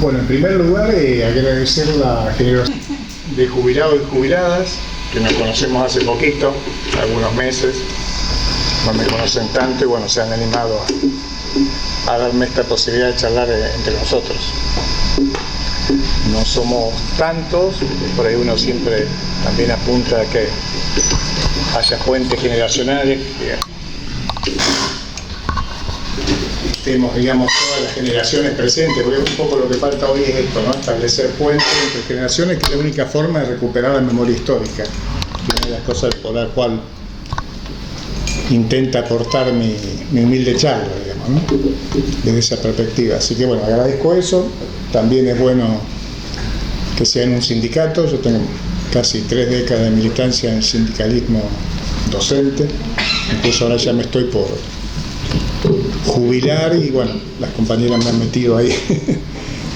Bueno, en primer lugar, agradecer la generosidad de jubilados y jubiladas, que nos conocemos hace poquito, algunos meses, no me conocen tanto y bueno, se han animado a darme esta posibilidad de charlar entre nosotros. No somos tantos, por ahí uno siempre también apunta a que haya puentes generacionales, que estemos, digamos, todas las generaciones presentes, porque un poco lo que falta hoy es esto, ¿no? Establecer puentes entre generaciones, que es la única forma de recuperar la memoria histórica, que es una de las cosas por la cual intenta aportar mi humilde charla, digamos, ¿no? Desde esa perspectiva. Así que bueno, agradezco eso. También es bueno que sea en un sindicato. Yo tengo casi 3 décadas de militancia en el sindicalismo docente, incluso ahora ya me estoy por jubilar y bueno, las compañeras me han metido ahí.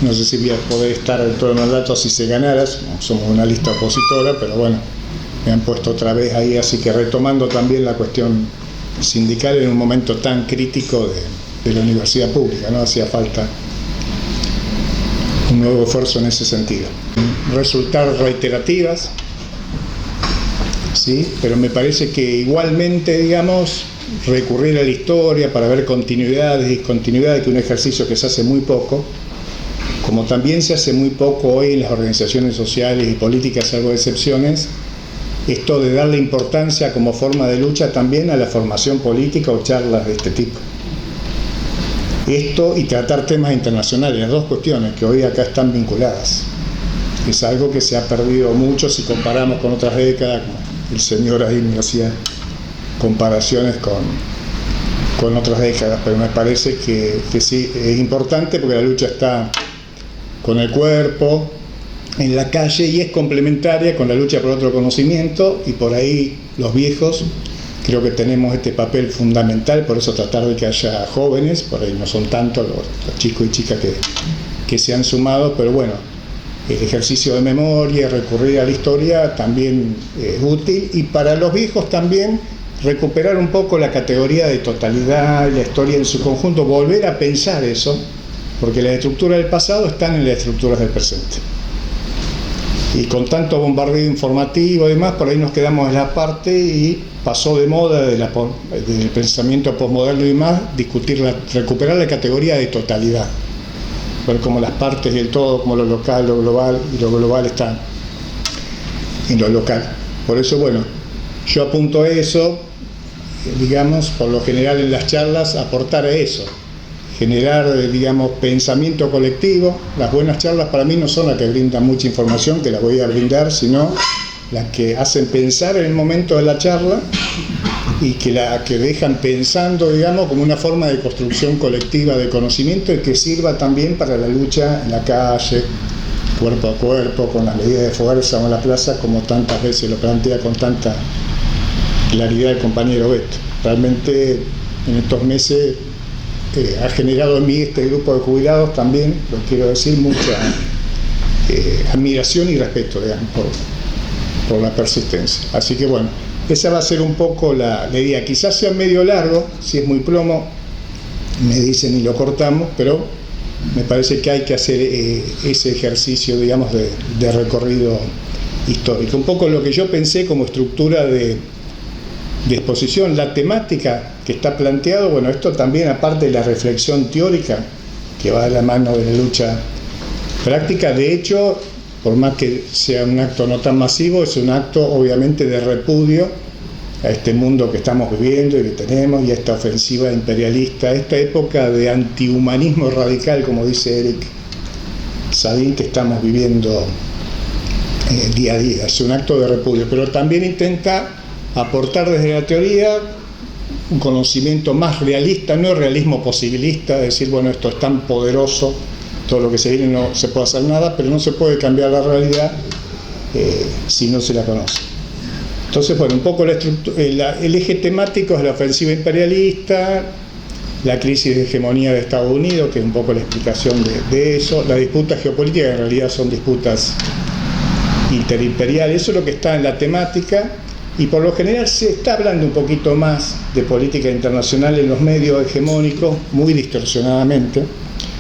No sé si voy a poder estar en todo el mandato si se ganara, somos una lista opositora, pero bueno, me han puesto otra vez ahí, así que retomando también la cuestión sindical en un momento tan crítico de la universidad pública, ¿no? Hacía falta un nuevo esfuerzo en ese sentido. Resultar reiterativas, sí, pero me parece que igualmente, digamos, recurrir a la historia para ver continuidades y discontinuidades, que es un ejercicio que se hace muy poco, como también se hace muy poco hoy en las organizaciones sociales y políticas, salvo excepciones, esto de darle importancia como forma de lucha también a la formación política o charlas de este tipo. Esto y tratar temas internacionales, las dos cuestiones que hoy acá están vinculadas. Es algo que se ha perdido mucho si comparamos con otras décadas, como el señor ahí me hacía comparaciones con otras décadas, pero me parece que sí, es importante porque la lucha está con el cuerpo, en la calle, y es complementaria con la lucha por otro conocimiento, y por ahí los viejos creo que tenemos este papel fundamental, por eso tratar de que haya jóvenes, por ahí no son tantos los chicos y chicas que se han sumado, pero bueno, el ejercicio de memoria, recurrir a la historia también es útil, y para los viejos también recuperar un poco la categoría de totalidad y la historia en su conjunto, volver a pensar eso, porque las estructuras del pasado están en las estructuras del presente. Y con tanto bombardeo informativo y demás, por ahí nos quedamos en la parte y pasó de moda del pensamiento posmoderno y demás, recuperar la categoría de totalidad, ver cómo las partes y el todo, como lo local, lo global, y lo global está en lo local. Por eso, bueno, yo apunto a eso, digamos, por lo general en las charlas, aportar a eso, generar, digamos, pensamiento colectivo. Las buenas charlas para mí no son las que brindan mucha información, que las voy a brindar, sino las que hacen pensar en el momento de la charla y que dejan pensando, digamos, como una forma de construcción colectiva de conocimiento y que sirva también para la lucha en la calle, cuerpo a cuerpo, con las medidas de fuerza o en la plaza, como tantas veces lo plantea con tanta claridad el compañero Beto. Realmente en estos meses ha generado en mí este grupo de jubilados también, lo quiero decir, mucha admiración y respeto, digamos, por la persistencia. Así que bueno, esa va a ser un poco la idea. Quizás sea medio largo, si es muy plomo, me dicen y lo cortamos, pero me parece que hay que hacer ese ejercicio, digamos, de recorrido histórico. Un poco lo que yo pensé como estructura de exposición, la temática que está planteado, bueno, esto también aparte de la reflexión teórica que va de la mano de la lucha práctica, de hecho, por más que sea un acto no tan masivo, es un acto obviamente de repudio a este mundo que estamos viviendo y que tenemos, y a esta ofensiva imperialista, a esta época de antihumanismo radical, como dice Eric Sadin, que estamos viviendo día a día. Es un acto de repudio, pero también intenta aportar desde la teoría un conocimiento más realista, no realismo posibilista, decir, bueno, esto es tan poderoso, todo lo que se viene no se puede hacer nada, pero no se puede cambiar la realidad si no se la conoce. Entonces, bueno, un poco el eje temático es la ofensiva imperialista, la crisis de hegemonía de Estados Unidos, que es un poco la explicación de eso, las disputas geopolíticas, que en realidad son disputas interimperiales, eso es lo que está en la temática. Y por lo general se está hablando un poquito más de política internacional en los medios hegemónicos, muy distorsionadamente,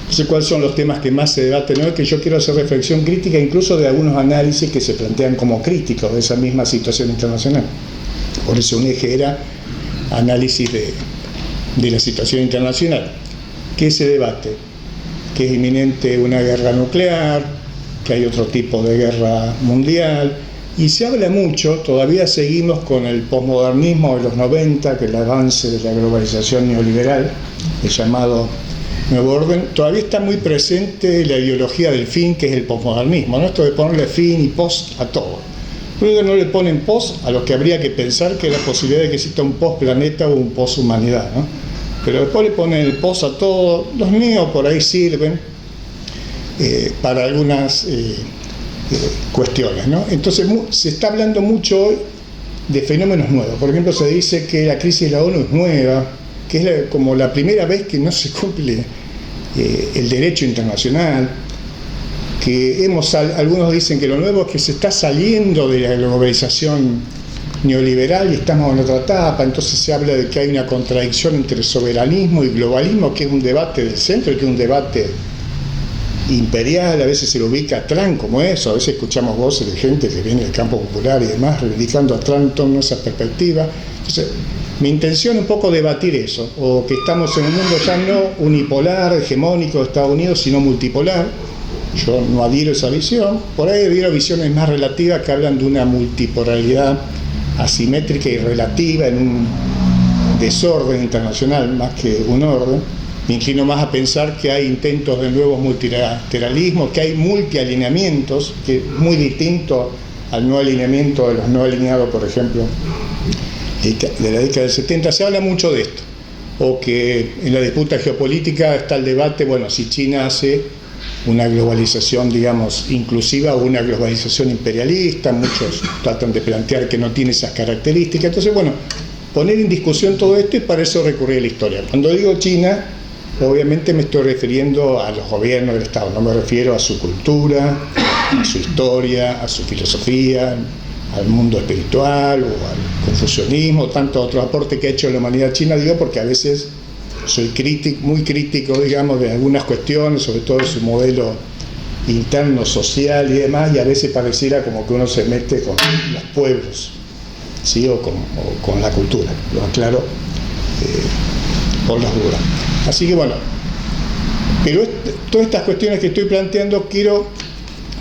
Entonces, ¿cuáles son los temas que más se debaten hoy? Que yo quiero hacer reflexión crítica incluso de algunos análisis que se plantean como críticos de esa misma situación internacional. Por eso un eje era análisis de la situación internacional. ¿Qué se debate? Que es inminente una guerra nuclear, que hay otro tipo de guerra mundial, y se habla mucho, todavía seguimos con el posmodernismo de los 90, que es el avance de la globalización neoliberal, el llamado nuevo orden. Todavía está muy presente la ideología del fin, que es el posmodernismo, ¿no? Esto de ponerle fin y post a todo. Luego no le ponen post a lo que habría que pensar, que es la posibilidad de que exista un post-planeta o un post-humanidad, ¿no? Pero después le ponen el post a todo. Los niños por ahí sirven para algunas cuestiones, ¿no? Entonces se está hablando mucho hoy de fenómenos nuevos. Por ejemplo, se dice que la crisis de la ONU es nueva, que es como la primera vez que no se cumple el derecho internacional, que algunos dicen que lo nuevo es que se está saliendo de la globalización neoliberal y estamos en otra etapa. Entonces se habla de que hay una contradicción entre soberanismo y globalismo, que es un debate del centro, que es un debate imperial. A veces se lo ubica a Trump como eso, a veces escuchamos voces de gente que viene del campo popular y demás reivindicando a Trump en torno a esa perspectiva. Entonces, mi intención es un poco debatir eso, o que estamos en un mundo ya no unipolar, hegemónico de Estados Unidos, sino multipolar. Yo no adhiero a esa visión. Por ahí adhiero a visiones más relativas que hablan de una multipolaridad asimétrica y relativa en un desorden internacional más que un orden. Me inclino más a pensar que hay intentos de nuevos multilateralismos, que hay multialineamientos, que es muy distinto al no alineamiento de los no alineados, por ejemplo, de la década del 70. Se habla mucho de esto, o que en la disputa geopolítica está el debate, bueno, si China hace una globalización, digamos, inclusiva o una globalización imperialista. Muchos tratan de plantear que no tiene esas características. Entonces, bueno, poner en discusión todo esto, y para eso recurrir a la historia. Cuando digo China, obviamente me estoy refiriendo a los gobiernos del Estado, no me refiero a su cultura, a su historia, a su filosofía, al mundo espiritual o al confucianismo, tantos otros aportes que ha hecho la humanidad china, digo, porque a veces soy muy crítico, digamos, de algunas cuestiones, sobre todo de su modelo interno, social y demás, y a veces pareciera como que uno se mete con los pueblos, ¿sí? o con la cultura. Lo aclaro por las dudas. Así que bueno, pero todas estas cuestiones que estoy planteando quiero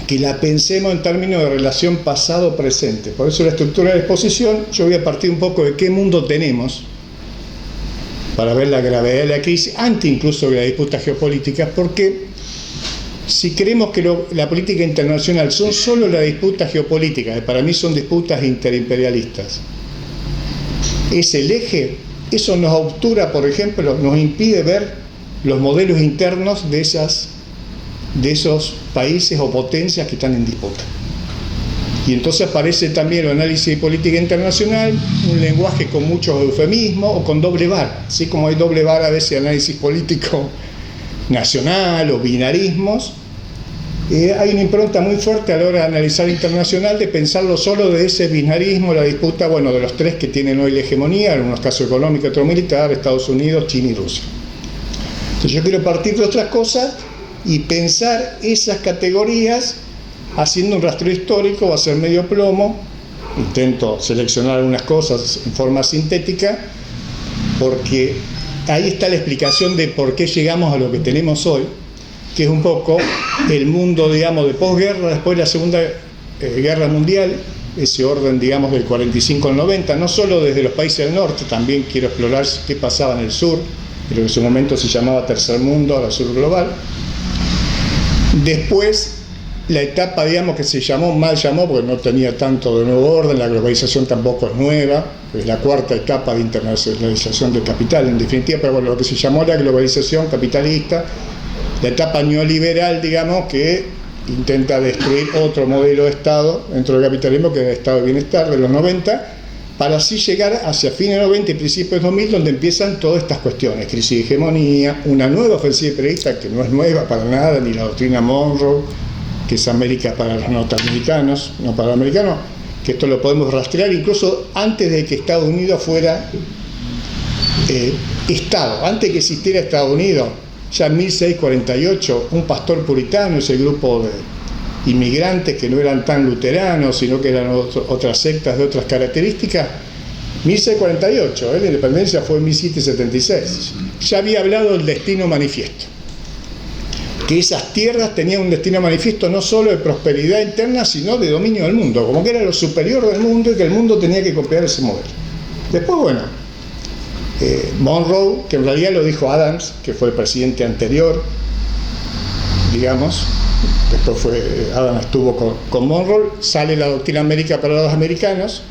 que la pensemos en términos de relación pasado-presente. Por eso la estructura de la exposición, yo voy a partir un poco de qué mundo tenemos, para ver la gravedad de la crisis, antes incluso de las disputas geopolíticas, porque si creemos que la política internacional son solo las disputas geopolíticas, que para mí son disputas interimperialistas, es el eje, eso nos obtura, por ejemplo, nos impide ver los modelos internos de esos países o potencias que están en disputa. Y entonces aparece también el análisis de política internacional, un lenguaje con muchos eufemismos o con doble vara. Así como hay doble vara a veces de análisis político nacional o binarismos, hay una impronta muy fuerte a la hora de analizar internacional, de pensarlo solo de ese binarismo, la disputa, bueno, de los tres que tienen hoy la hegemonía, en unos casos económico, otro militar, Estados Unidos, China y Rusia. Entonces yo quiero partir de otras cosas y pensar esas categorías haciendo un rastreo histórico. Va a ser medio plomo, intento seleccionar algunas cosas en forma sintética, porque ahí está la explicación de por qué llegamos a lo que tenemos hoy, que es un poco el mundo, digamos, de posguerra, después de la Segunda Guerra Mundial, ese orden, digamos, del 45 al 90, no solo desde los países del norte, también quiero explorar qué pasaba en el sur, lo que en su momento se llamaba Tercer Mundo, ahora Sur Global. Después, la etapa, digamos, que se mal llamó, porque no tenía tanto de nuevo orden, la globalización tampoco es nueva, es la cuarta etapa de internacionalización del capital, en definitiva, pero bueno, lo que se llamó la globalización capitalista, la etapa neoliberal, digamos, que intenta destruir otro modelo de Estado dentro del capitalismo, que es el Estado de Bienestar de los 90, para así llegar hacia fines 90 y principios 2000, donde empiezan todas estas cuestiones, crisis de hegemonía, una nueva ofensiva imperialista que no es nueva para nada, ni la doctrina Monroe, que es América para los norteamericanos, no para los americanos, que esto lo podemos rastrear incluso antes de que Estados Unidos fuera Estado, antes de que existiera Estados Unidos. Ya en 1648, un pastor puritano, ese grupo de inmigrantes que no eran tan luteranos, sino que eran otras sectas de otras características, 1648, la independencia fue en 1776. Ya había hablado del destino manifiesto, que esas tierras tenían un destino manifiesto no solo de prosperidad interna, sino de dominio del mundo, como que era lo superior del mundo y que el mundo tenía que copiar ese modelo. Después, bueno, Monroe, que en realidad lo dijo Adams, que fue el presidente anterior, digamos, después Adams estuvo con Monroe, sale la doctrina América para los americanos,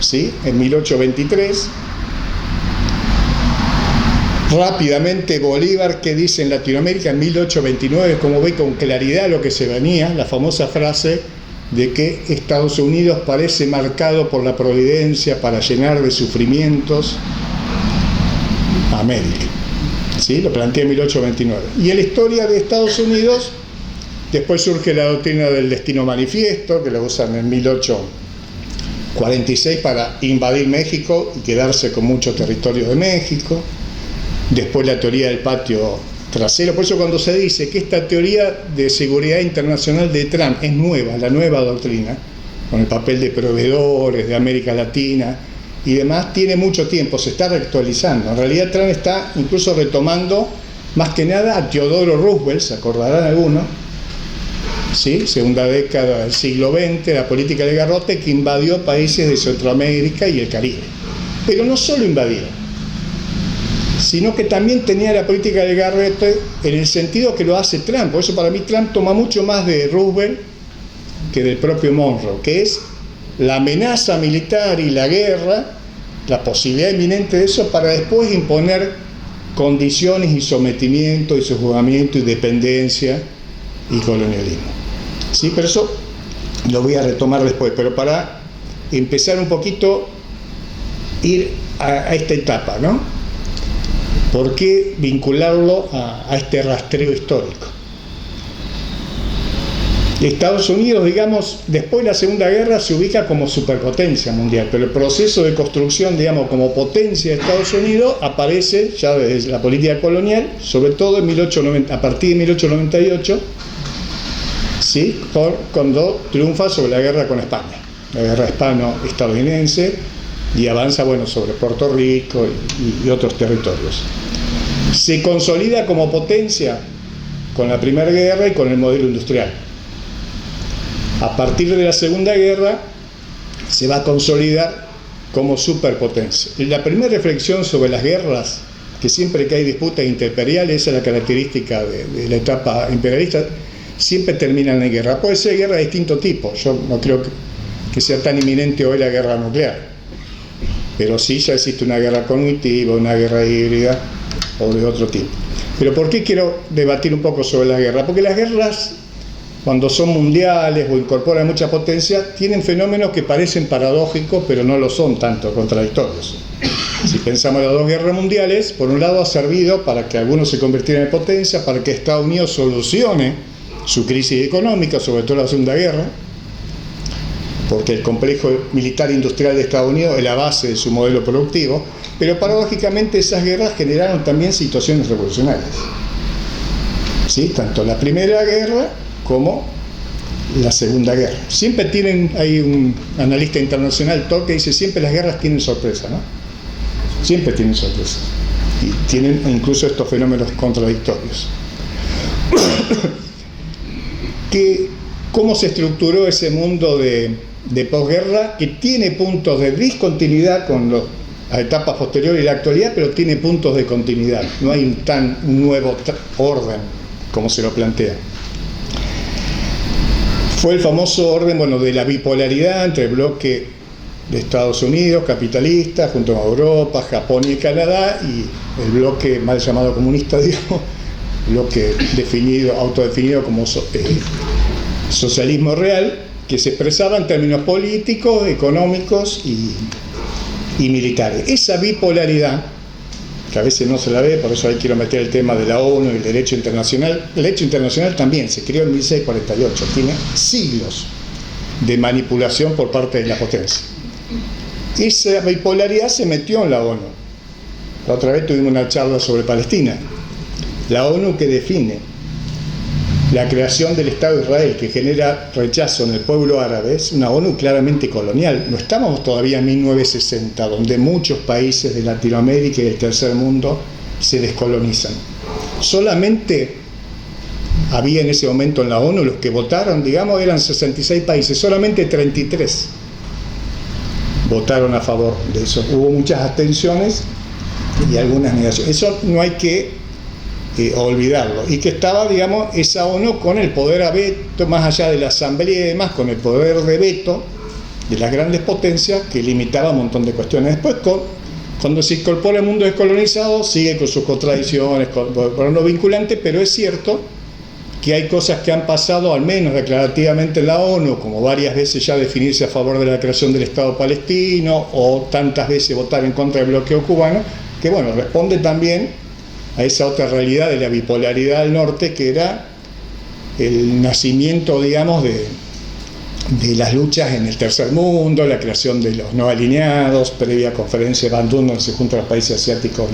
¿sí? En 1823. Rápidamente Bolívar, que dice en Latinoamérica en 1829, como ve con claridad lo que se venía, la famosa frase de que Estados Unidos parece marcado por la providencia para llenar de sufrimientos a América, ¿sí? Lo plantea en 1829. Y en la historia de Estados Unidos, después surge la doctrina del destino manifiesto, que lo usan en 1846 para invadir México y quedarse con mucho territorio de México. Después la teoría del patio trasero. Por eso cuando se dice que esta teoría de seguridad internacional de Trump es nueva, la nueva doctrina, con el papel de proveedores de América Latina y demás, tiene mucho tiempo, se está reactualizando. En realidad Trump está incluso retomando más que nada a Teodoro Roosevelt, se acordarán algunos, ¿sí? Segunda década del siglo XX, la política de garrote que invadió países de Centroamérica y el Caribe. Pero no solo invadió, sino que también tenía la política del garrote en el sentido que lo hace Trump. Por eso para mí Trump toma mucho más de Roosevelt que del propio Monroe, que es la amenaza militar y la guerra, la posibilidad inminente de eso, para después imponer condiciones y sometimiento y sojuzgamiento y dependencia y colonialismo. ¿Sí? Pero eso lo voy a retomar después, pero para empezar un poquito, ir a esta etapa, ¿no? ¿Por qué vincularlo a este rastreo histórico? Estados Unidos, digamos, después de la Segunda Guerra se ubica como superpotencia mundial, pero el proceso de construcción, digamos, como potencia de Estados Unidos aparece ya desde la política colonial, sobre todo en a partir de 1898, ¿sí? Cuando triunfa sobre la guerra con España, la guerra hispano-estadounidense, y avanza, bueno, sobre Puerto Rico y otros territorios. Se consolida como potencia con la Primera Guerra y con el modelo industrial. A partir de la Segunda Guerra se va a consolidar como superpotencia. La primera reflexión sobre las guerras, que siempre que hay disputas interimperiales, esa es la característica de la etapa imperialista, siempre terminan en guerra. Puede ser guerra de distinto tipo, yo no creo que sea tan inminente hoy la guerra nuclear, pero sí ya existe una guerra cognitiva, una guerra híbrida o de otro tipo. Pero ¿por qué quiero debatir un poco sobre las guerras? Porque las guerras, cuando son mundiales o incorporan mucha potencia, tienen fenómenos que parecen paradójicos, pero no lo son tanto, contradictorios. Si pensamos en las dos guerras mundiales, por un lado ha servido para que algunos se convirtieran en potencia, para que Estados Unidos solucione su crisis económica, sobre todo la Segunda Guerra, porque el complejo militar industrial de Estados Unidos es la base de su modelo productivo, pero paradójicamente esas guerras generaron también situaciones revolucionarias, ¿sí? Tanto la Primera Guerra como la Segunda Guerra. Siempre hay un analista internacional, Todd, que dice siempre las guerras tienen sorpresa, ¿no? Siempre tienen sorpresa. Y tienen incluso estos fenómenos contradictorios. ¿Cómo se estructuró ese mundo de posguerra que tiene puntos de discontinuidad con las etapas posteriores y la actualidad, pero tiene puntos de continuidad? No hay un nuevo orden como se lo plantea. Fue el famoso orden, bueno, de la bipolaridad entre el bloque de Estados Unidos, capitalista, junto a Europa, Japón y Canadá, y el bloque mal llamado comunista, digamos, bloque autodefinido como socialismo real, que se expresaba en términos políticos, económicos y militares. Esa bipolaridad, que a veces no se la ve, por eso ahí quiero meter el tema de la ONU y el derecho internacional. El derecho internacional también se creó en 1648, tiene siglos de manipulación por parte de la potencia. Esa bipolaridad se metió en la ONU. La otra vez tuvimos una charla sobre Palestina. La ONU que define la creación del Estado de Israel, que genera rechazo en el pueblo árabe, es una ONU claramente colonial. No estamos todavía en 1960, donde muchos países de Latinoamérica y del tercer mundo se descolonizan. Solamente había en ese momento en la ONU, los que votaron, digamos, eran 66 países, solamente 33 votaron a favor de eso. Hubo muchas abstenciones y algunas negaciones. Eso no hay que olvidarlo. Y que estaba, digamos, esa ONU con el poder a veto, más allá de la asamblea y demás, con el poder de veto de las grandes potencias, que limitaba un montón de cuestiones. Después, cuando se incorpora el mundo descolonizado, sigue con sus contradicciones, con lo vinculante, pero es cierto que hay cosas que han pasado, al menos declarativamente en la ONU, como varias veces ya definirse a favor de la creación del Estado palestino, o tantas veces votar en contra del bloqueo cubano, que bueno, responde también a esa otra realidad de la bipolaridad del norte, que era el nacimiento, digamos, de las luchas en el tercer mundo, la creación de los no alineados, previa conferencia de Bandung, donde se juntan los países asiáticos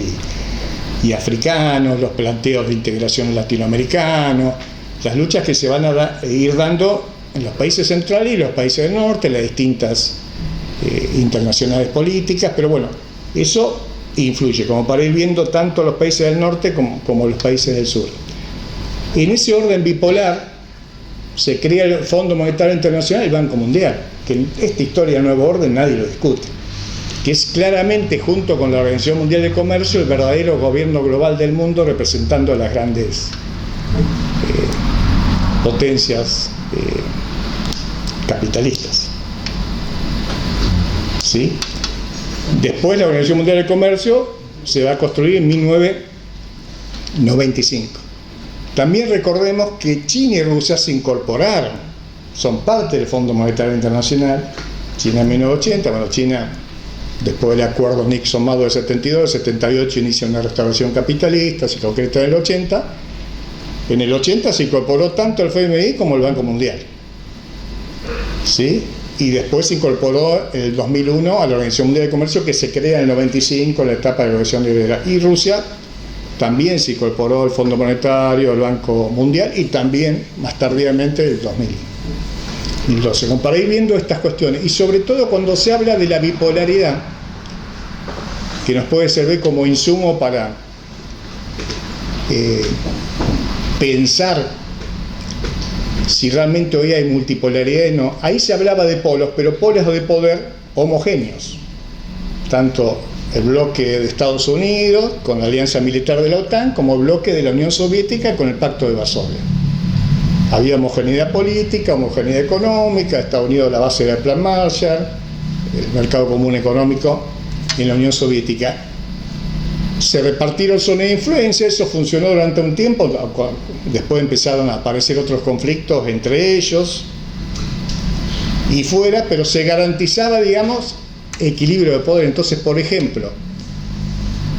y africanos, los planteos de integración latinoamericano, las luchas que se van a ir dando en los países centrales y los países del norte, las distintas internacionales políticas, pero bueno, eso influye, como para ir viendo tanto los países del norte como los países del sur. En ese orden bipolar se crea el Fondo Monetario Internacional y el Banco Mundial, que en esta historia del nuevo orden nadie lo discute, que es claramente, junto con la Organización Mundial de Comercio, el verdadero gobierno global del mundo, representando a las grandes potencias capitalistas. ¿Sí? Después la Organización Mundial del Comercio se va a construir en 1995. También recordemos que China y Rusia se incorporaron, son parte del Fondo Monetario Internacional. China en 1980, bueno, China después del acuerdo Nixon-Mado del 72, el 78 inicia una restauración capitalista, se concreta en el 80. En el 80 se incorporó tanto el FMI como el Banco Mundial, ¿sí? Y después se incorporó en el 2001 a la Organización Mundial de Comercio, que se crea en el 95, en la etapa de la Revolución Liberal. Y Rusia también se incorporó al Fondo Monetario, al Banco Mundial, y también más tardíamente el 2012. Como para ir viendo estas cuestiones, y sobre todo cuando se habla de la bipolaridad, que nos puede servir como insumo para pensar si realmente hoy hay multipolaridad o no. Ahí se hablaba de polos, pero polos de poder homogéneos. Tanto el bloque de Estados Unidos con la alianza militar de la OTAN, como el bloque de la Unión Soviética con el Pacto de Varsovia. Había homogeneidad política, homogeneidad económica. Estados Unidos la base del Plan Marshall, el mercado común económico en la Unión Soviética. Se repartieron zonas de influencia, eso funcionó durante un tiempo, después empezaron a aparecer otros conflictos entre ellos y fuera, pero se garantizaba, digamos, equilibrio de poder. Entonces, por ejemplo,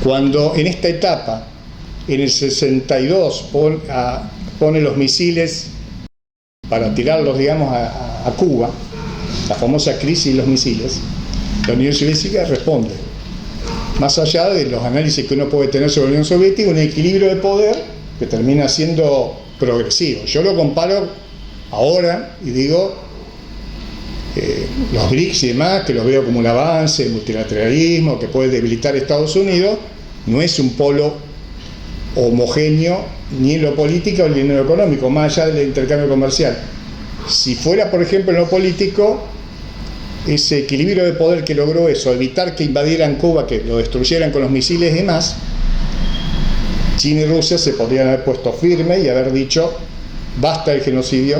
cuando en esta etapa, en el 62, pone los misiles para tirarlos, digamos, a Cuba, la famosa crisis de los misiles, la Unión Soviética responde. Más allá de los análisis que uno puede tener sobre la Unión Soviética, un equilibrio de poder que termina siendo progresivo. Yo lo comparo ahora y digo, los BRICS y demás, que los veo como un avance, el multilateralismo, que puede debilitar a Estados Unidos, no es un polo homogéneo ni en lo político ni en lo económico, más allá del intercambio comercial. Si fuera, por ejemplo, en lo político, ese equilibrio de poder que logró eso, evitar que invadieran Cuba, que lo destruyeran con los misiles y demás, China y Rusia se podrían haber puesto firme y haber dicho, basta del genocidio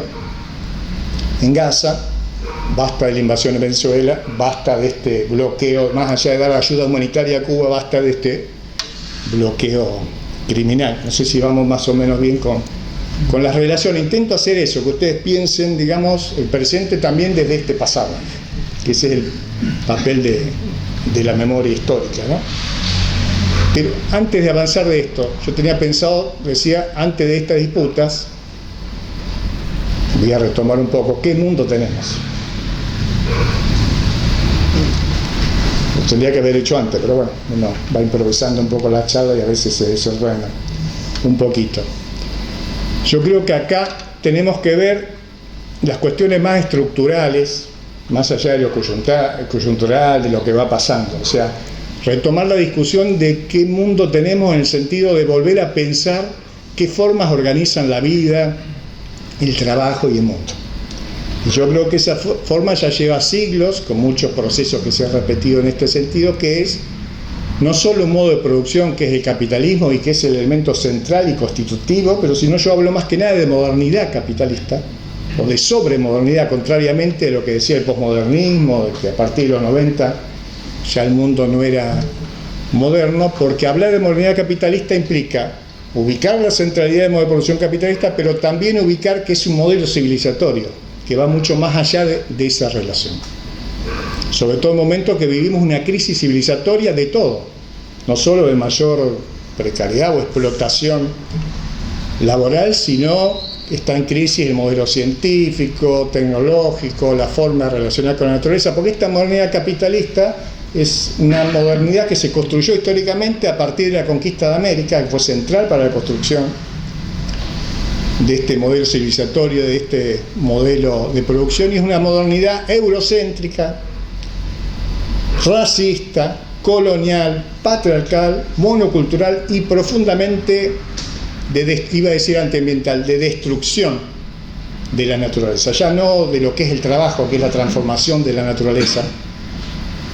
en Gaza, basta de la invasión en Venezuela, basta de este bloqueo, más allá de dar ayuda humanitaria a Cuba, basta de este bloqueo criminal. No sé si vamos más o menos bien con las relaciones. Intento hacer eso, que ustedes piensen, digamos, el presente también desde este pasado, que ese es el papel de la memoria histórica, ¿no? Pero antes de avanzar de esto, yo tenía pensado, decía, antes de estas disputas, voy a retomar un poco, ¿qué mundo tenemos? Lo tendría que haber hecho antes, pero bueno, uno va improvisando un poco la charla y a veces se desordenan. un poquito. Yo creo que acá tenemos que ver las cuestiones más estructurales, más allá de lo coyuntural, de lo que va pasando. O sea, retomar la discusión de qué mundo tenemos en el sentido de volver a pensar qué formas organizan la vida, el trabajo y el mundo. Y yo creo que esa forma ya lleva siglos, con muchos procesos que se han repetido en este sentido, que es no solo un modo de producción que es el capitalismo y que es el elemento central y constitutivo, pero sino yo hablo más que nada de modernidad capitalista, o de sobremodernidad, contrariamente a lo que decía el posmodernismo, de que a partir de los 90 ya el mundo no era moderno, porque hablar de modernidad capitalista implica ubicar la centralidad del modo de producción capitalista, pero también ubicar que es un modelo civilizatorio, que va mucho más allá de esa relación. Sobre todo en momentos que vivimos una crisis civilizatoria de todo, no solo de mayor precariedad o explotación laboral, sino está en crisis el modelo científico, tecnológico, la forma de relacionar con la naturaleza, porque esta modernidad capitalista es una modernidad que se construyó históricamente a partir de la conquista de América, que fue central para la construcción de este modelo civilizatorio, de este modelo de producción, y es una modernidad eurocéntrica, racista, colonial, patriarcal, monocultural y profundamente, iba a decir antiambiental, de destrucción de la naturaleza, ya no de lo que es el trabajo, que es la transformación de la naturaleza,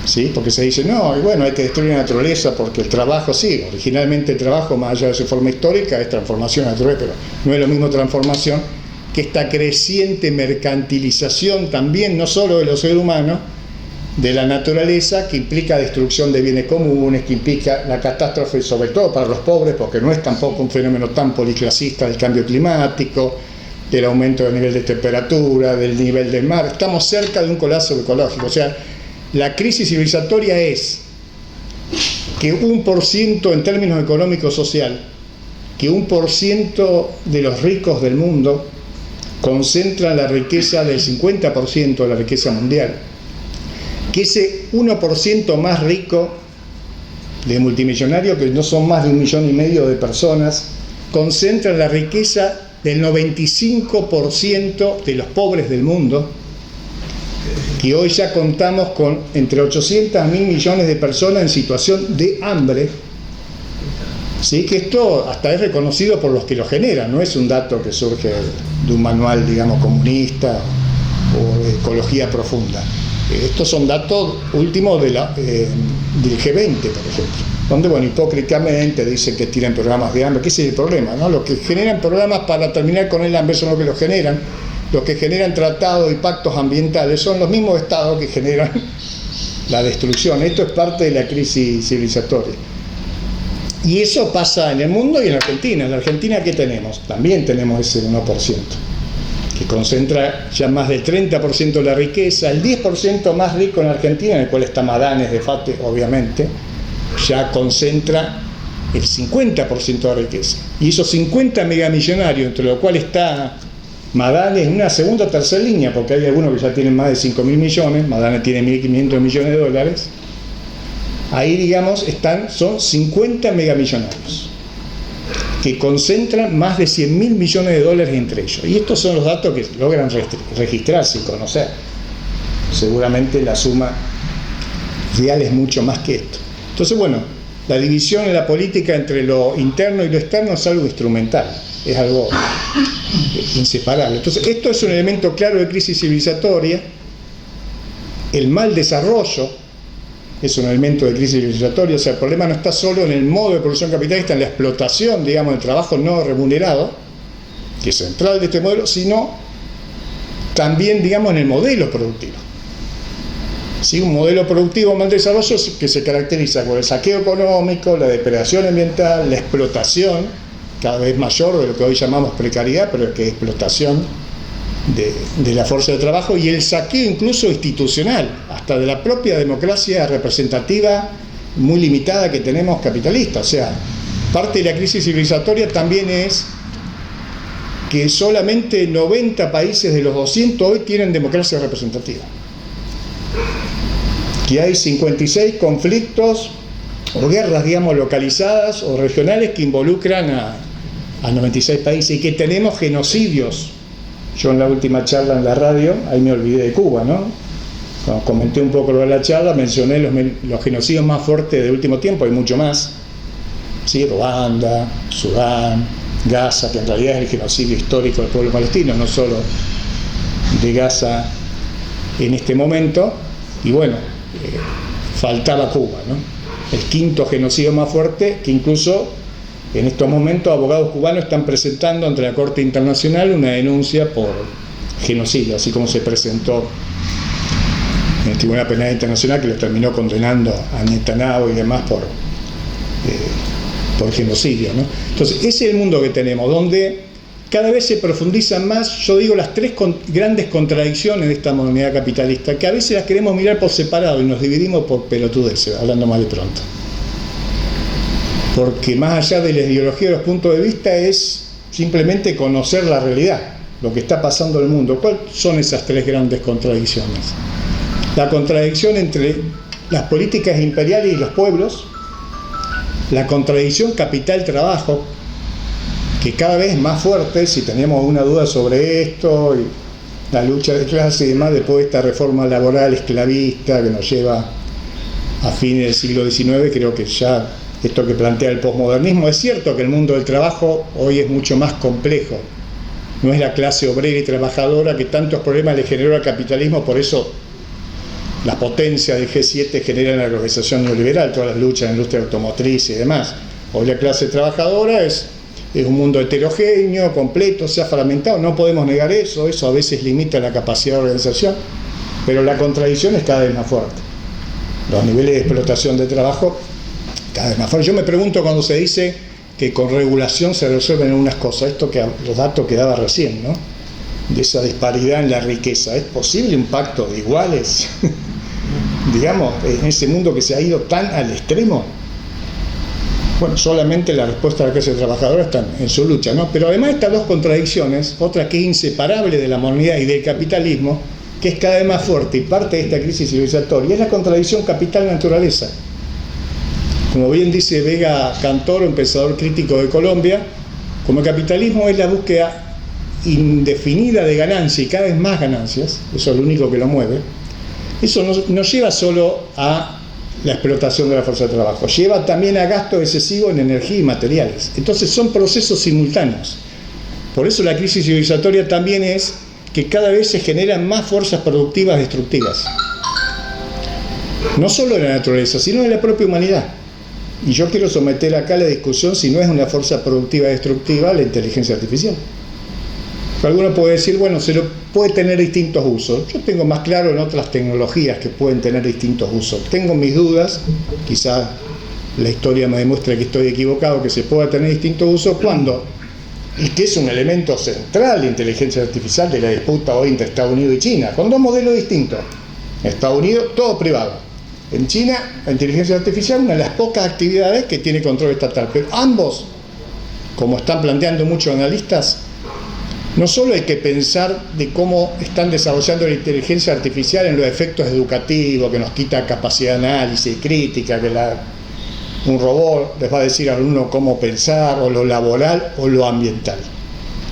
¿sí? Porque se dice, no, y bueno, hay que destruir la naturaleza porque el trabajo, sí, originalmente el trabajo, más allá de su forma histórica, es transformación natural, pero no es lo mismo transformación que esta creciente mercantilización también, no solo de los seres humanos, de la naturaleza, que implica destrucción de bienes comunes, que implica la catástrofe sobre todo para los pobres, porque no es tampoco un fenómeno tan policlasista del cambio climático, del aumento del nivel de temperatura, del nivel del mar. Estamos cerca de un colapso ecológico. O sea, la crisis civilizatoria es que 1% en términos económicos social, que 1% de los ricos del mundo concentran la riqueza del 50% de la riqueza mundial, que ese 1% más rico de multimillonarios, que no son más de 1,5 millones de personas, concentran la riqueza del 95% de los pobres del mundo, que hoy ya contamos con entre 800.000 millones de personas en situación de hambre, ¿sí? Que esto hasta es reconocido por los que lo generan, no es un dato que surge de un manual, digamos, comunista o de ecología profunda. Estos son datos últimos del G20, por ejemplo, donde, bueno, hipócritamente dicen que tiran programas de hambre. ¿Qué es el problema, no? Los que generan programas para terminar con el hambre son los que los generan. Los que generan tratados y pactos ambientales son los mismos estados que generan la destrucción. Esto es parte de la crisis civilizatoria. Y eso pasa en el mundo y en Argentina. En la Argentina, ¿qué tenemos? También tenemos ese 1%. Que concentra ya más del 30% de la riqueza, el 10% más rico en Argentina, en el cual está Madanes de FATE, obviamente, ya concentra el 50% de la riqueza. Y esos 50 megamillonarios, entre los cuales está Madanes en una segunda o tercera línea, porque hay algunos que ya tienen más de 5.000 millones, Madanes tiene 1.500 millones de dólares, ahí, digamos, son 50 megamillonarios, que concentran más de 100.000 millones de dólares entre ellos. Y estos son los datos que logran registrarse y conocer. Seguramente la suma real es mucho más que esto. Entonces, bueno, la división en la política entre lo interno y lo externo es algo instrumental, es algo inseparable. Entonces, esto es un elemento claro de crisis civilizatoria. El mal desarrollo es un elemento de crisis civilizatoria. O sea, el problema no está solo en el modo de producción capitalista, en la explotación, digamos, del trabajo no remunerado, que es central de este modelo, sino también, digamos, en el modelo productivo. ¿Sí? Un modelo productivo mal desarrollo que se caracteriza por el saqueo económico, la depredación ambiental, la explotación cada vez mayor de lo que hoy llamamos precariedad, pero que es explotación de la fuerza de trabajo, y el saqueo incluso institucional, hasta de la propia democracia representativa muy limitada que tenemos capitalista. O sea, parte de la crisis civilizatoria también es que solamente 90 países de los 200 hoy tienen democracia representativa, que hay 56 conflictos o guerras, digamos, localizadas o regionales que involucran a 96 países y que tenemos genocidios. Yo en la última charla en la radio, ahí me olvidé de Cuba, ¿no? Cuando comenté un poco lo de la charla, mencioné los genocidios más fuertes del último tiempo, hay mucho más. ¿Sí? Ruanda, Sudán, Gaza, que en realidad es el genocidio histórico del pueblo palestino, no solo de Gaza en este momento. Y bueno, faltaba Cuba, ¿no? El quinto genocidio más fuerte, que incluso en estos momentos abogados cubanos están presentando ante la Corte Internacional una denuncia por genocidio, así como se presentó en el Tribunal Penal Internacional, que lo terminó condenando a Netanyahu y demás por genocidio, ¿no? Entonces, ese es el mundo que tenemos, donde cada vez se profundizan más, yo digo, las tres grandes contradicciones de esta modernidad capitalista, que a veces las queremos mirar por separado y nos dividimos por pelotudeces, hablando más de pronto. Porque más allá de la ideología y los puntos de vista es simplemente conocer la realidad, lo que está pasando en el mundo. ¿Cuáles son esas tres grandes contradicciones? La contradicción entre las políticas imperiales y los pueblos, la contradicción capital-trabajo, que cada vez es más fuerte. Si tenemos una duda sobre esto, y la lucha de clase y demás, después de esta reforma laboral esclavista que nos lleva a fines del siglo XIX, creo que ya esto que plantea el posmodernismo, es cierto que el mundo del trabajo hoy es mucho más complejo, no es la clase obrera y trabajadora que tantos problemas le generó al capitalismo, por eso las potencias del G7 generan la globalización neoliberal, todas las luchas en la industria automotriz y demás. Hoy la clase trabajadora es un mundo heterogéneo, completo, se ha fragmentado, no podemos negar eso a veces limita la capacidad de organización, pero la contradicción es cada vez más fuerte. Los niveles de explotación de trabajo cada vez más fuerte. Yo me pregunto cuando se dice que con regulación se resuelven algunas cosas, los datos que daba recién, ¿no? De esa disparidad en la riqueza, ¿es posible un pacto de iguales? Digamos, en ese mundo que se ha ido tan al extremo. Bueno, solamente la respuesta de la clase trabajadora está en su lucha, ¿no? Pero además estas dos contradicciones, otra que es inseparable de la modernidad y del capitalismo, que es cada vez más fuerte y parte de esta crisis civilizatoria, es la contradicción capital-naturaleza. Como bien dice Vega Cantoro, un pensador crítico de Colombia, como el capitalismo es la búsqueda indefinida de ganancia y cada vez más ganancias, eso es lo único que lo mueve, eso no lleva solo a la explotación de la fuerza de trabajo, lleva también a gasto excesivo en energía y materiales. Entonces son procesos simultáneos. Por eso la crisis civilizatoria también es que cada vez se generan más fuerzas productivas destructivas, no solo de la naturaleza, sino de la propia humanidad. Y yo quiero someter acá la discusión si no es una fuerza productiva destructiva la inteligencia artificial. Alguno puede decir, bueno, se lo puede tener distintos usos. Yo tengo más claro en otras tecnologías que pueden tener distintos usos. Tengo mis dudas, quizás la historia me demuestra que estoy equivocado, que se pueda tener distintos usos cuando, y que es un elemento central de inteligencia artificial de la disputa hoy entre Estados Unidos y China, con dos modelos distintos. En Estados Unidos, todo privado. En China, la inteligencia artificial es una de las pocas actividades que tiene control estatal. Pero ambos, como están planteando muchos analistas, no solo hay que pensar de cómo están desarrollando la inteligencia artificial en los efectos educativos, que nos quita capacidad de análisis y crítica, que un robot les va a decir al alumno cómo pensar, o lo laboral o lo ambiental,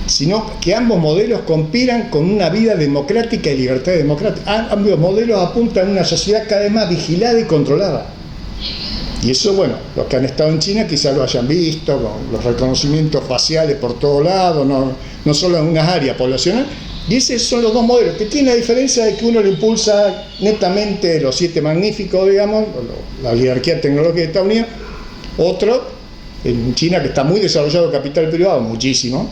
sino que ambos modelos conspiran con una vida democrática y libertad democrática. Ambos modelos apuntan a una sociedad cada vez más vigilada y controlada. Y eso, bueno, los que han estado en China quizás lo hayan visto, con los reconocimientos faciales por todos lados, no solo en unas áreas poblacionales. Y esos son los dos modelos, que tienen la diferencia de que uno lo impulsa netamente los 7 magníficos, digamos, la oligarquía tecnológica de Estados Unidos. Otro, en China, que está muy desarrollado el capital privado, muchísimo.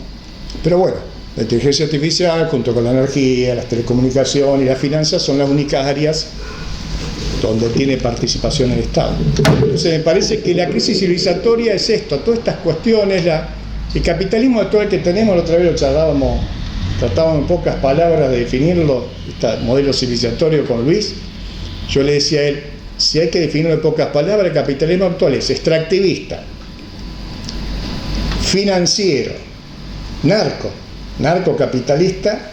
Pero bueno, la inteligencia artificial, junto con la energía, las telecomunicaciones y las finanzas, son las únicas áreas donde tiene participación el Estado. Entonces me parece que la crisis civilizatoria es esto, todas estas cuestiones, el capitalismo actual que tenemos, la otra vez lo tratábamos en pocas palabras de definirlo, este modelo civilizatorio con Luis. Yo le decía a él, si hay que definirlo en pocas palabras, el capitalismo actual es extractivista, financiero, narcocapitalista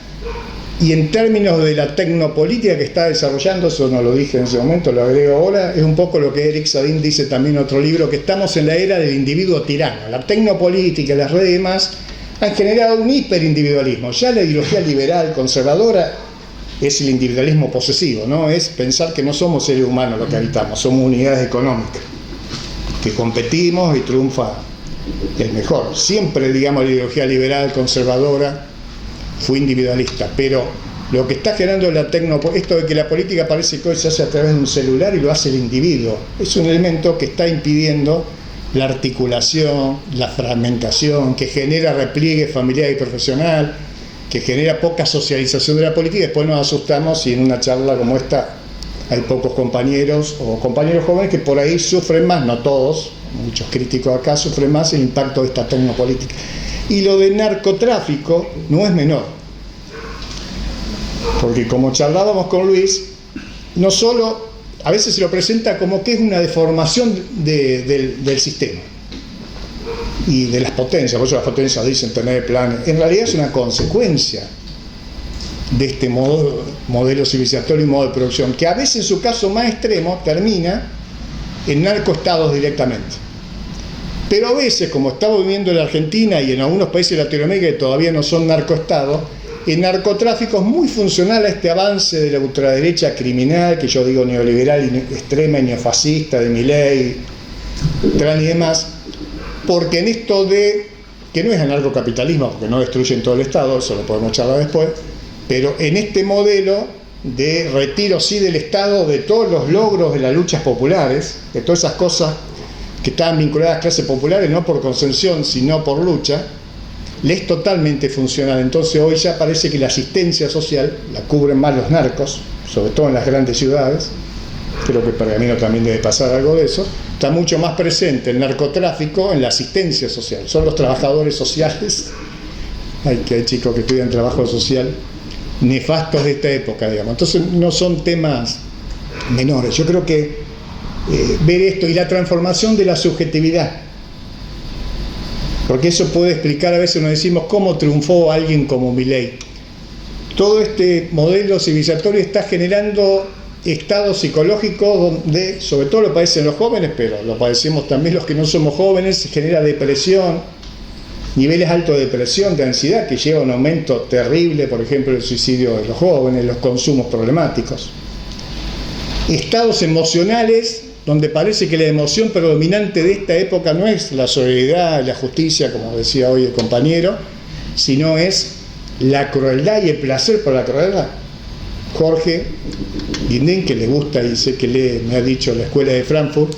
Y en términos de la tecnopolítica que está desarrollando, eso no lo dije en ese momento, lo agrego ahora, es un poco lo que Eric Sadin dice también en otro libro, que estamos en la era del individuo tirano. La tecnopolítica, las redes y demás han generado un hiperindividualismo. Ya la ideología liberal, conservadora, es el individualismo posesivo, ¿no? Es pensar que no somos seres humanos los que habitamos, somos unidades económicas, que competimos y triunfa el mejor. Siempre, digamos, la ideología liberal, conservadora, fue individualista, pero lo que está generando esto de que la política parece que hoy se hace a través de un celular y lo hace el individuo, es un elemento que está impidiendo la articulación, la fragmentación, que genera repliegue familiar y profesional, que genera poca socialización de la política. Después nos asustamos si en una charla como esta hay pocos compañeros o compañeros jóvenes que por ahí sufren más, no todos, muchos críticos acá sufren más el impacto de esta tecnopolítica. Y lo de narcotráfico no es menor, porque como charlábamos con Luis, no solo, a veces se lo presenta como que es una deformación del sistema y de las potencias, por eso las potencias dicen tener planes, en realidad es una consecuencia de este modelo civilizatorio y modo de producción, que a veces en su caso más extremo termina en narcoestados directamente. Pero a veces, como estamos viviendo en la Argentina y en algunos países de Latinoamérica que todavía no son narcoestados, el narcotráfico es muy funcional a este avance de la ultraderecha criminal, que yo digo neoliberal, extrema y neofascista, de Milei, Trump y demás, porque en esto de, que no es anarcocapitalismo, porque no destruyen todo el Estado, eso lo podemos charlar después, pero en este modelo de retiro sí del Estado de todos los logros de las luchas populares, de todas esas cosas que estaban vinculadas a clases populares, no por concesión, sino por lucha, le es totalmente funcional. Entonces hoy ya parece que la asistencia social la cubren más los narcos, sobre todo en las grandes ciudades. Creo que Pergamino también debe pasar algo de eso. Está mucho más presente el narcotráfico en la asistencia social. Son los trabajadores sociales, hay chicos que estudian trabajo social, nefastos de esta época, digamos. Entonces no son temas menores. Yo creo que ver esto y la transformación de la subjetividad, porque eso puede explicar, a veces nos decimos cómo triunfó alguien como Milei. Todo este modelo civilizatorio está generando estados psicológicos donde, sobre todo lo padecen los jóvenes, pero lo padecemos también los que no somos jóvenes, se genera depresión, niveles altos de depresión, de ansiedad, que lleva a un aumento terrible, por ejemplo, el suicidio de los jóvenes, los consumos problemáticos. Estados emocionales donde parece que la emoción predominante de esta época no es la solidaridad, la justicia, como decía hoy el compañero, sino es la crueldad y el placer por la crueldad. Jorge Guindín, que le gusta y sé que me ha dicho la escuela de Frankfurt,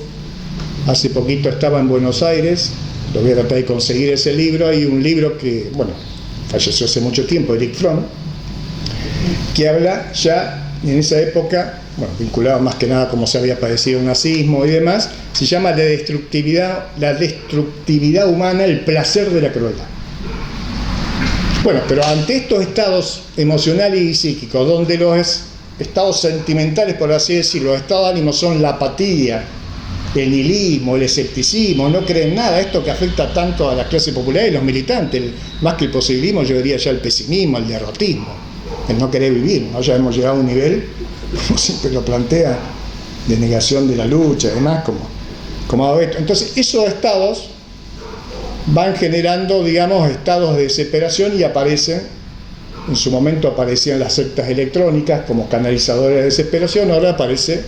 hace poquito estaba en Buenos Aires, lo voy a tratar de conseguir ese libro. Hay un libro que, bueno, falleció hace mucho tiempo, Erich Fromm, que habla ya en esa época, bueno, vinculado más que nada como se había padecido el nazismo y demás, se llama la destructividad humana, el placer de la crueldad. Bueno, pero ante estos estados emocionales y psíquicos, donde los estados sentimentales, por así decirlo, los estados de ánimo son la apatía, el nihilismo, el escepticismo, no creen nada, esto que afecta tanto a las clases populares y los militantes, más que el posibilismo, yo diría ya el pesimismo, el derrotismo, el no querer vivir, ¿no? Ya hemos llegado a un nivel, como siempre lo plantea, de negación de la lucha y demás, como esto. Entonces, esos estados van generando, digamos, estados de desesperación y aparecen, en su momento aparecían las sectas electrónicas como canalizadores de desesperación, ahora aparece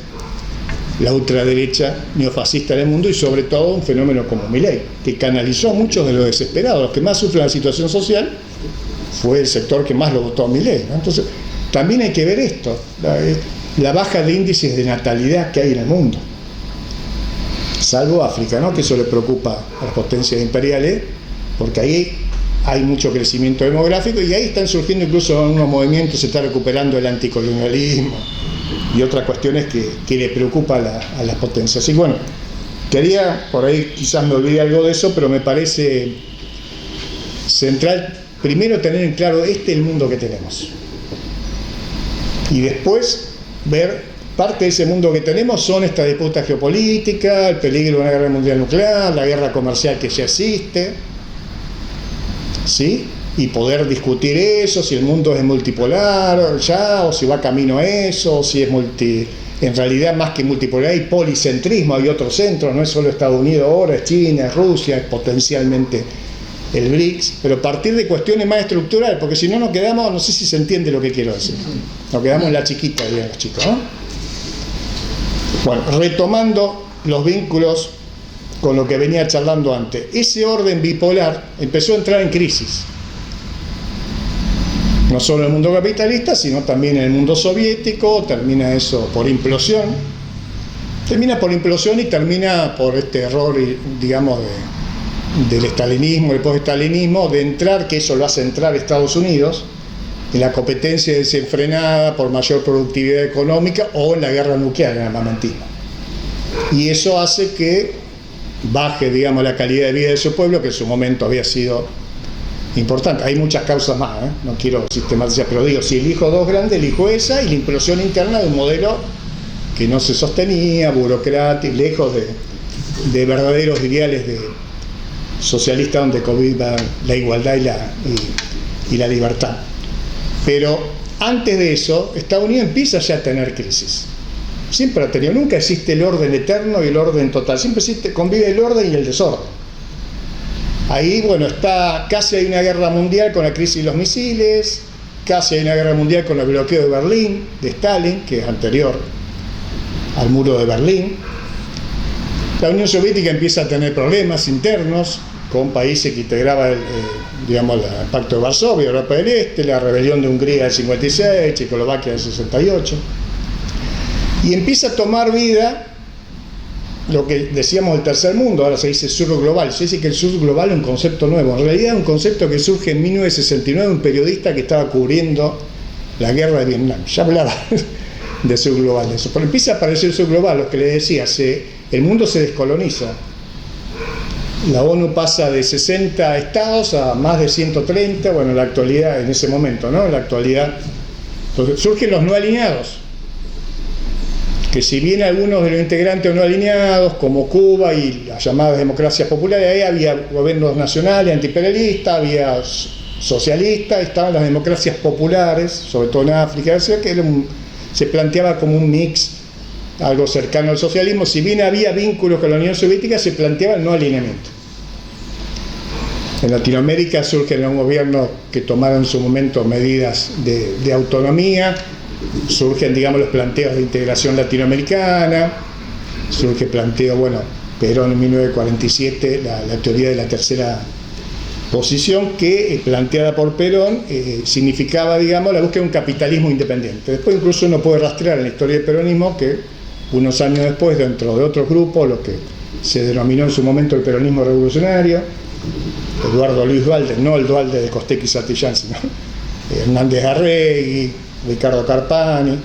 la ultraderecha neofascista del mundo y sobre todo un fenómeno como Milei, que canalizó a muchos de los desesperados. Los que más sufren la situación social fue el sector que más lo votó a Milei, ¿no? Entonces, también hay que ver esto, la baja de índices de natalidad que hay en el mundo, salvo África, ¿no? Que eso le preocupa a las potencias imperiales, porque ahí hay mucho crecimiento demográfico y ahí están surgiendo incluso unos movimientos, se está recuperando el anticolonialismo y otras cuestiones que le preocupa a las potencias. Y bueno, quería, por ahí quizás me olvidé algo de eso, pero me parece central primero tener en claro el mundo que tenemos y después ver parte de ese mundo que tenemos son esta disputa geopolítica, el peligro de una guerra mundial nuclear, la guerra comercial que ya existe, ¿sí? y poder discutir eso, si el mundo es multipolar ya, o si va camino a eso, o si es en realidad más que multipolar hay policentrismo, hay otros centros, no es solo Estados Unidos ahora, es China, es Rusia, es potencialmente el BRICS, pero a partir de cuestiones más estructurales, porque si no nos quedamos, no sé si se entiende lo que quiero decir, nos quedamos en la chiquita, dirían los chicos, ¿no? Bueno, retomando los vínculos con lo que venía charlando antes, ese orden bipolar empezó a entrar en crisis, no solo en el mundo capitalista, sino también en el mundo soviético. Termina eso por implosión, y termina por este error, digamos, del estalinismo, el post-estalinismo, de entrar, que eso lo hace entrar Estados Unidos, en la competencia desenfrenada por mayor productividad económica o en la guerra nuclear, en el armamentismo. Y eso hace que baje, digamos, la calidad de vida de su pueblo, que en su momento había sido importante. Hay muchas causas más, no quiero sistematizar, pero digo, si elijo dos grandes, elijo esa y la implosión interna de un modelo que no se sostenía, burocrático, lejos de verdaderos ideales de socialista donde conviva la igualdad y la libertad. Pero antes de eso, Estados Unidos empieza ya a tener crisis. Siempre ha tenido, nunca existe el orden eterno y el orden total, siempre convive el orden y el desorden. Ahí, bueno, casi hay una guerra mundial con la crisis de los misiles, casi hay una guerra mundial con el bloqueo de Berlín, de Stalin, que es anterior al muro de Berlín. La Unión Soviética empieza a tener problemas internos con países que integraban el Pacto de Varsovia, Europa del Este, la rebelión de Hungría del 56, Checoslovaquia del 68. Y empieza a tomar vida lo que decíamos del tercer mundo, ahora se dice sur global. Se dice que el sur global es un concepto nuevo. En realidad es un concepto que surge en 1969, un periodista que estaba cubriendo la guerra de Vietnam. Ya hablaba de sur global, de eso. Pero empieza a aparecer el sur global, lo que le decía, el mundo se descoloniza. La ONU pasa de 60 estados a más de 130, bueno, en la actualidad, en ese momento, ¿no? En la actualidad, entonces, surgen los no alineados, que si bien algunos de los integrantes no alineados, como Cuba y las llamadas democracias populares, ahí había gobiernos nacionales, antiimperialistas, había socialistas, estaban las democracias populares, sobre todo en África, que se planteaba como un mix, algo cercano al socialismo. Si bien había vínculos con la Unión Soviética, se planteaba el no alineamiento. En Latinoamérica surgen un gobierno que tomaron en su momento medidas de autonomía, surgen, digamos, los planteos de integración latinoamericana, surge el planteo, bueno, Perón en 1947, la teoría de la tercera posición, que planteada por Perón significaba, digamos, la búsqueda de un capitalismo independiente. Después incluso uno puede rastrear en la historia del peronismo que unos años después, dentro de otro grupo, lo que se denominó en su momento el peronismo revolucionario, Eduardo Luis Duhalde, no el Duhalde de Costec y Santillán, sino Hernández Arregui, Ricardo Carpani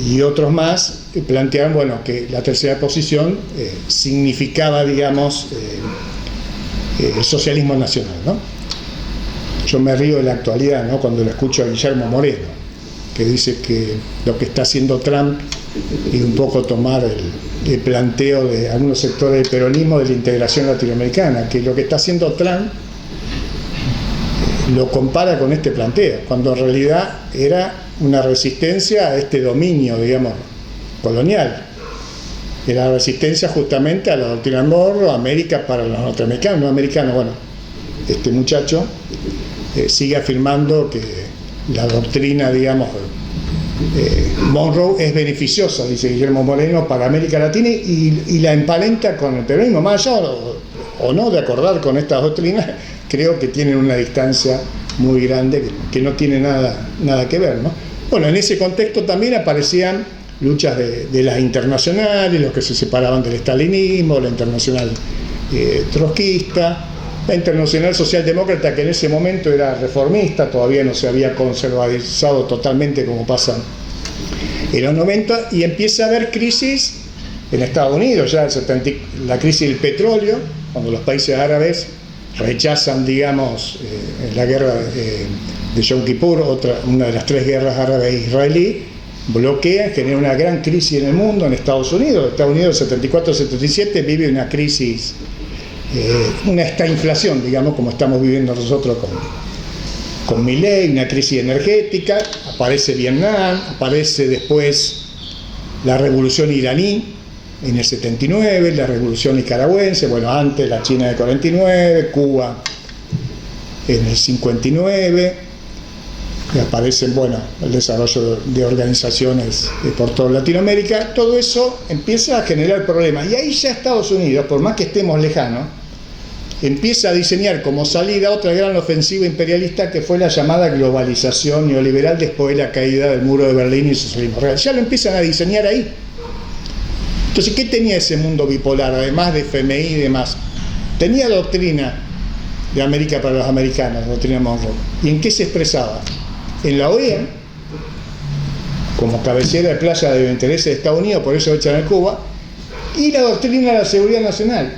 y otros más, plantearon, bueno, que la tercera posición significaba, digamos, el socialismo nacional, ¿no? Yo me río de la actualidad, ¿no?, cuando lo escucho a Guillermo Moreno, que dice que lo que está haciendo Trump y un poco tomar el planteo de algunos sectores del peronismo de la integración latinoamericana, que lo que está haciendo Trump lo compara con este planteo, cuando en realidad era una resistencia a este dominio, digamos, colonial. Era resistencia justamente a la doctrina Monroe, América para los norteamericanos, no americanos. Bueno, este muchacho sigue afirmando que la doctrina, digamos, Monroe es beneficiosa, dice Guillermo Moreno, para América Latina, y la emparenta con el peronismo. Más allá o no de acordar con estas doctrinas, creo que tienen una distancia muy grande que no tiene nada que ver, ¿no? Bueno, en ese contexto también aparecían luchas de las internacionales, los que se separaban del estalinismo, la internacional trotskista, la internacional socialdemócrata, que en ese momento era reformista, todavía no se había conservadizado totalmente como pasa en los 90, y empieza a haber crisis en Estados Unidos, ya la crisis del petróleo, cuando los países árabes rechazan, digamos, la guerra de Yom Kippur, una de las tres guerras árabes-israelí, bloquea, genera una gran crisis en el mundo, en Estados Unidos. Estados Unidos, 74-77, vive una crisis una estagflación, digamos, como estamos viviendo nosotros con Milei, una crisis energética, aparece Vietnam, aparece después la revolución iraní en el 79, la revolución nicaragüense, bueno, antes la China de 49, Cuba en el 59, y aparecen, bueno, el desarrollo de organizaciones por toda Latinoamérica. Todo eso empieza a generar problemas, y ahí ya Estados Unidos, por más que estemos lejanos, empieza a diseñar como salida otra gran ofensiva imperialista, que fue la llamada globalización neoliberal después de la caída del muro de Berlín y el socialismo real. Ya lo empiezan a diseñar ahí. Entonces, ¿qué tenía ese mundo bipolar, además de FMI y demás? Tenía doctrina de América para los americanos, doctrina Monroe. ¿Y en qué se expresaba? En la OEA, como cabecera de playa de intereses de Estados Unidos, por eso lo echan a Cuba, y la doctrina de la seguridad nacional,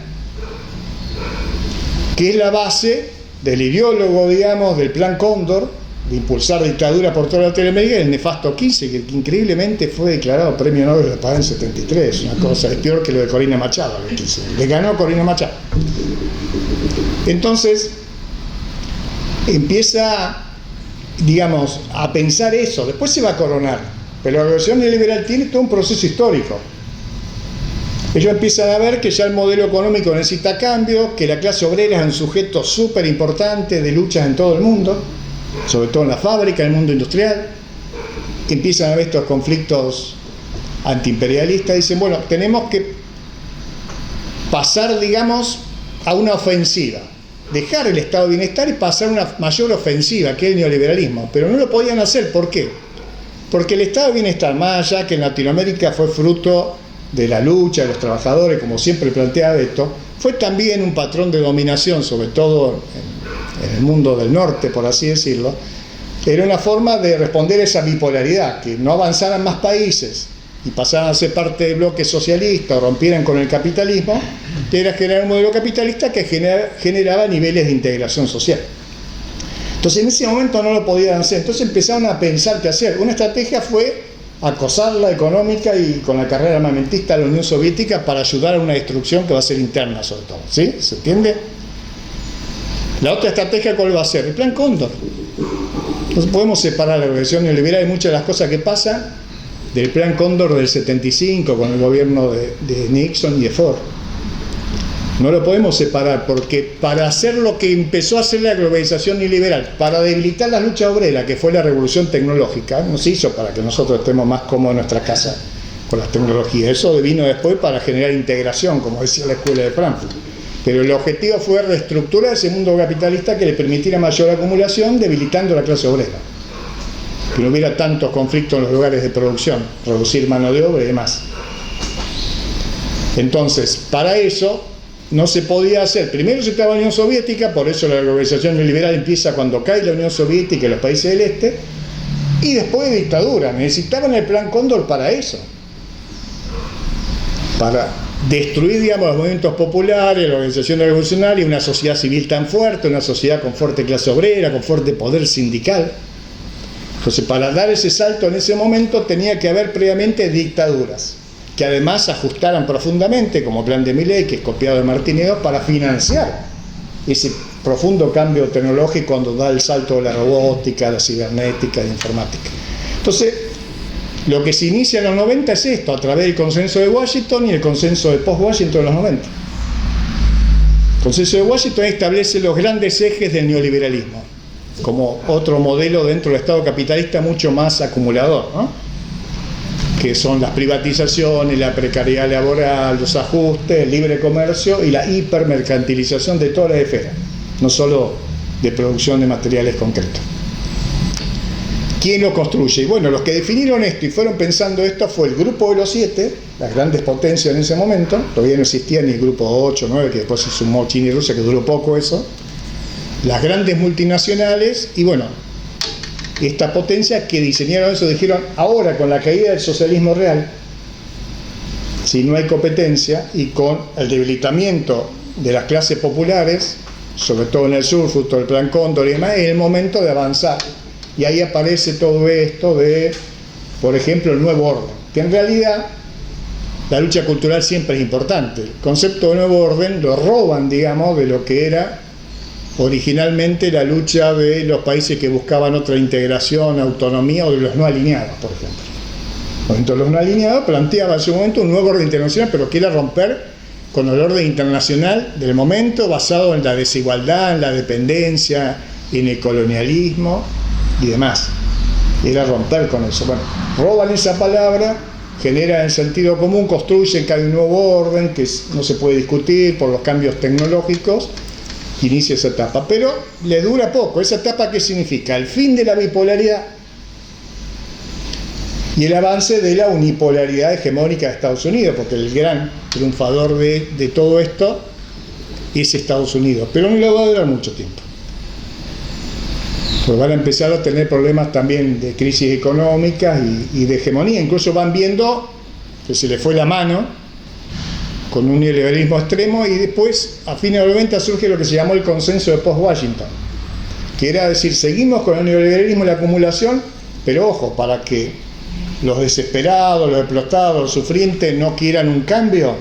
que es la base del ideólogo, digamos, del Plan Cóndor, de impulsar dictadura por toda Latinoamérica, el nefasto 15, que increíblemente fue declarado premio Nobel de la Paz en 73, una cosa, es peor que lo de Corina Machado, el 15. Le ganó Corina Machado. Entonces, empieza, digamos, a pensar eso, después se va a coronar, pero la revolución neoliberal tiene todo un proceso histórico. Ellos empiezan a ver que ya el modelo económico necesita cambio, que la clase obrera es un sujeto súper importante de luchas en todo el mundo, sobre todo en la fábrica, en el mundo industrial. Empiezan a ver estos conflictos antiimperialistas. Dicen, bueno, tenemos que pasar, digamos, a una ofensiva, dejar el estado de bienestar y pasar a una mayor ofensiva, que es el neoliberalismo. Pero no lo podían hacer, ¿por qué? Porque el estado de bienestar, más allá que en Latinoamérica fue fruto de la lucha de los trabajadores, como siempre planteaba esto, fue también un patrón de dominación, sobre todo en el mundo del norte, por así decirlo. Era una forma de responder a esa bipolaridad, que no avanzaran más países y pasaran a ser parte del bloque socialista o rompieran con el capitalismo, era generar un modelo capitalista que generaba niveles de integración social. Entonces en ese momento no lo podían hacer, entonces empezaron a pensar qué hacer. Una estrategia fue acosarla económica y con la carrera armamentista a la Unión Soviética para ayudar a una destrucción que va a ser interna sobre todo, ¿sí? ¿Se entiende? La otra estrategia, ¿cuál va a ser? El Plan Cóndor. Entonces podemos separar la revolución neoliberal y muchas de las cosas que pasan del Plan Cóndor del 75 con el gobierno de Nixon y de Ford. No lo podemos separar, porque para hacer lo que empezó a hacer la globalización neoliberal, para debilitar la lucha obrera, que fue la revolución tecnológica, no se hizo para que nosotros estemos más cómodos en nuestra casa con las tecnologías. Eso vino después para generar integración, como decía la escuela de Frankfurt. Pero el objetivo fue reestructurar ese mundo capitalista que le permitiera mayor acumulación, debilitando la clase obrera. Que no hubiera tantos conflictos en los lugares de producción, reducir mano de obra y demás. Entonces, para eso no se podía hacer. Primero se estaba la Unión Soviética, por eso la globalización neoliberal empieza cuando cae la Unión Soviética y los países del este, y después de dictadura. Necesitaban el Plan Cóndor para eso. Para destruir, digamos, los movimientos populares, la organización revolucionaria, una sociedad civil tan fuerte, una sociedad con fuerte clase obrera, con fuerte poder sindical. Entonces, para dar ese salto en ese momento tenía que haber previamente dictaduras, que además ajustaran profundamente, como el plan de Milei, que es copiado de Martínez, para financiar ese profundo cambio tecnológico cuando da el salto de la robótica, la cibernética, la informática. Entonces, lo que se inicia en los 90 es esto, a través del consenso de Washington y el consenso de post-Washington de los 90. El consenso de Washington establece los grandes ejes del neoliberalismo, como otro modelo dentro del Estado capitalista mucho más acumulador, ¿no? Que son las privatizaciones, la precariedad laboral, los ajustes, el libre comercio y la hipermercantilización de todas las esferas, no solo de producción de materiales concretos. ¿Quién lo construye? Y bueno, los que definieron esto y fueron pensando esto fue el Grupo de los 7, las grandes potencias en ese momento. Todavía no existía ni el Grupo 8, 9, que después se sumó China y Rusia, que duró poco eso. Las grandes multinacionales y bueno, esta potencia que diseñaron eso, dijeron, ahora con la caída del socialismo real, si no hay competencia y con el debilitamiento de las clases populares, sobre todo en el sur, fruto del Plan Cóndor y demás, es el momento de avanzar. Y ahí aparece todo esto de, por ejemplo, el nuevo orden, que en realidad la lucha cultural siempre es importante. El concepto de nuevo orden lo roban, digamos, de lo que era originalmente la lucha de los países que buscaban otra integración, autonomía, o de los no alineados, por ejemplo. Entonces, los no alineados planteaban en su momento un nuevo orden internacional, pero que era romper con el orden internacional del momento, basado en la desigualdad, en la dependencia, en el colonialismo y demás. Era romper con eso. Bueno, roban esa palabra, generan el sentido común, construyen que hay un nuevo orden que no se puede discutir por los cambios tecnológicos. Inicia esa etapa, pero le dura poco. ¿Esa etapa qué significa? El fin de la bipolaridad y el avance de la unipolaridad hegemónica de Estados Unidos, porque el gran triunfador de todo esto es Estados Unidos, pero no le va a durar mucho tiempo, pues van a empezar a tener problemas también de crisis económicas y de hegemonía. Incluso van viendo que se le fue la mano con un neoliberalismo extremo, y después, a fines de los 90, surge lo que se llamó el consenso de post-Washington, que era decir, seguimos con el neoliberalismo y la acumulación, pero ojo, para que los desesperados, los explotados, los sufrientes no quieran un cambio,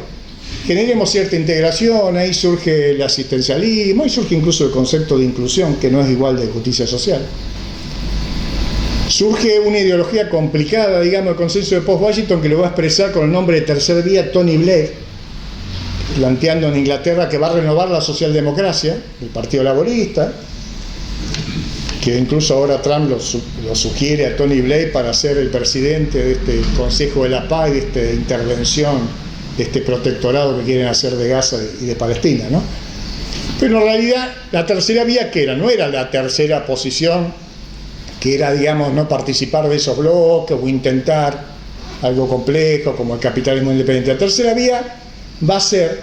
generemos cierta integración. Ahí surge el asistencialismo, y surge incluso el concepto de inclusión, que no es igual de justicia social. Surge una ideología complicada, digamos, el consenso de post-Washington, que lo va a expresar con el nombre de tercer vía Tony Blair, planteando en Inglaterra que va a renovar la socialdemocracia, el Partido Laborista, que incluso ahora Trump lo sugiere a Tony Blair para ser el presidente de este Consejo de la Paz, de esta intervención, de este protectorado que quieren hacer de Gaza y de Palestina, ¿no? Pero en realidad la tercera vía, ¿qué era? No era la tercera posición, que era, digamos, no participar de esos bloques o intentar algo complejo como el capitalismo independiente. La tercera vía va a ser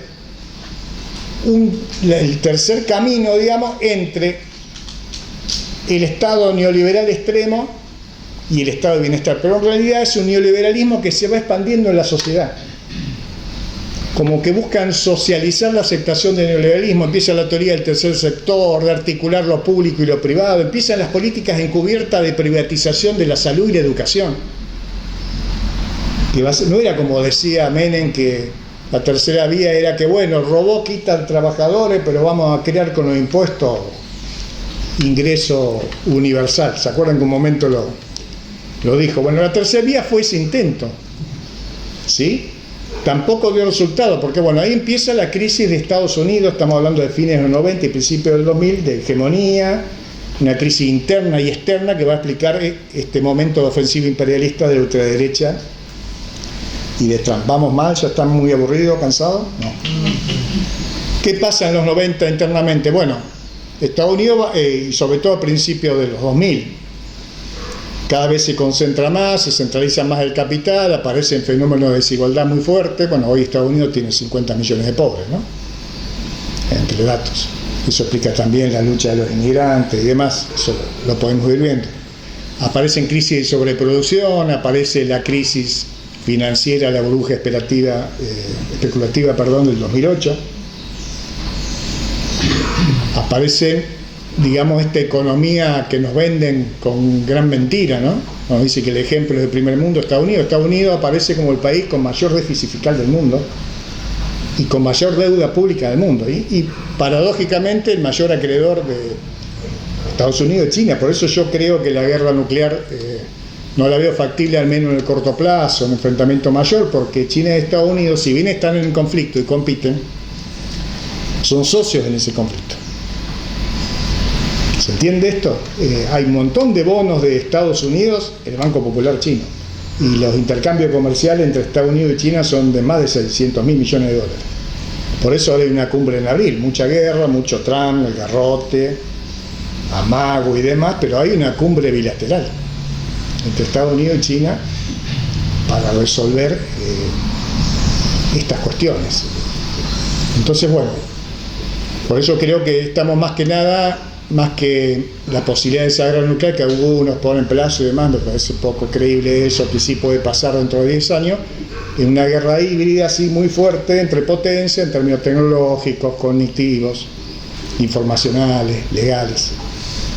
el tercer camino, digamos, entre el Estado neoliberal extremo y el Estado de bienestar. Pero en realidad es un neoliberalismo que se va expandiendo en la sociedad. Como que buscan socializar la aceptación del neoliberalismo. Empieza la teoría del tercer sector, de articular lo público y lo privado. Empiezan las políticas encubiertas de privatización de la salud y la educación. Que no era como decía Menem, que la tercera vía era que, bueno, el robot quita a trabajadores, pero vamos a crear con los impuestos ingreso universal. ¿Se acuerdan que un momento lo dijo? Bueno, la tercera vía fue ese intento, ¿sí? Tampoco dio resultado, porque bueno, ahí empieza la crisis de Estados Unidos. Estamos hablando de fines de los 90 y principios del 2000, de hegemonía, una crisis interna y externa que va a explicar este momento de ofensiva imperialista de la ultraderecha y de Trump. ¿Vamos mal? ¿Ya están muy aburridos, cansados? No. ¿Qué pasa en los 90 internamente? Bueno, Estados Unidos, y sobre todo a principios de los 2000, cada vez se concentra más, se centraliza más el capital, aparecen fenómenos de desigualdad muy fuertes. Bueno, hoy Estados Unidos tiene 50 millones de pobres, ¿no? Entre datos. Eso explica también la lucha de los inmigrantes y demás, eso lo podemos ir viendo. Aparecen crisis de sobreproducción, aparece la crisis financiera, la burbuja especulativa del 2008. Aparece, digamos, esta economía que nos venden con gran mentira, ¿no? Nos dice que el ejemplo es el primer mundo, Estados Unidos. Estados Unidos aparece como el país con mayor déficit fiscal del mundo y con mayor deuda pública del mundo. Y paradójicamente el mayor acreedor de Estados Unidos es China. Por eso yo creo que la guerra nuclear no la veo factible, al menos en el corto plazo, un enfrentamiento mayor, porque China y Estados Unidos, si bien están en conflicto y compiten, son socios en ese conflicto. ¿Se entiende esto? Hay un montón de bonos de Estados Unidos en el Banco Popular Chino, y los intercambios comerciales entre Estados Unidos y China son de más de 600.000 millones de dólares. Por eso hay una cumbre en abril, mucha guerra, mucho Trump, el garrote, amago y demás, pero hay una cumbre bilateral entre Estados Unidos y China para resolver estas cuestiones. Entonces, bueno, por eso creo que estamos más que nada, más que la posibilidad de esa guerra nuclear, que algunos ponen plazo y demás, me parece poco creíble eso, que sí puede pasar dentro de 10 años, en una guerra híbrida así muy fuerte entre potencias, en términos tecnológicos, cognitivos, informacionales, legales,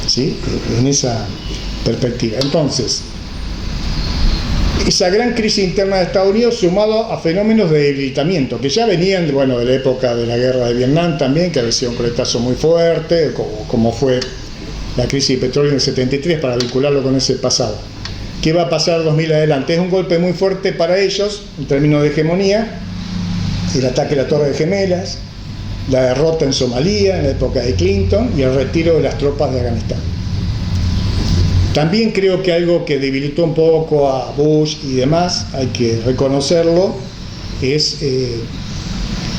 ¿sí? En esa perspectiva. Entonces, esa gran crisis interna de Estados Unidos sumado a fenómenos de debilitamiento que ya venían, bueno, de la época de la guerra de Vietnam también, que había sido un coletazo muy fuerte, como fue la crisis de petróleo en el 73, para vincularlo con ese pasado. ¿Qué va a pasar 2000 adelante? Es un golpe muy fuerte para ellos en términos de hegemonía, el ataque a la Torre de Gemelas, la derrota en Somalia en la época de Clinton y el retiro de las tropas de Afganistán. También creo que algo que debilitó un poco a Bush y demás, hay que reconocerlo, es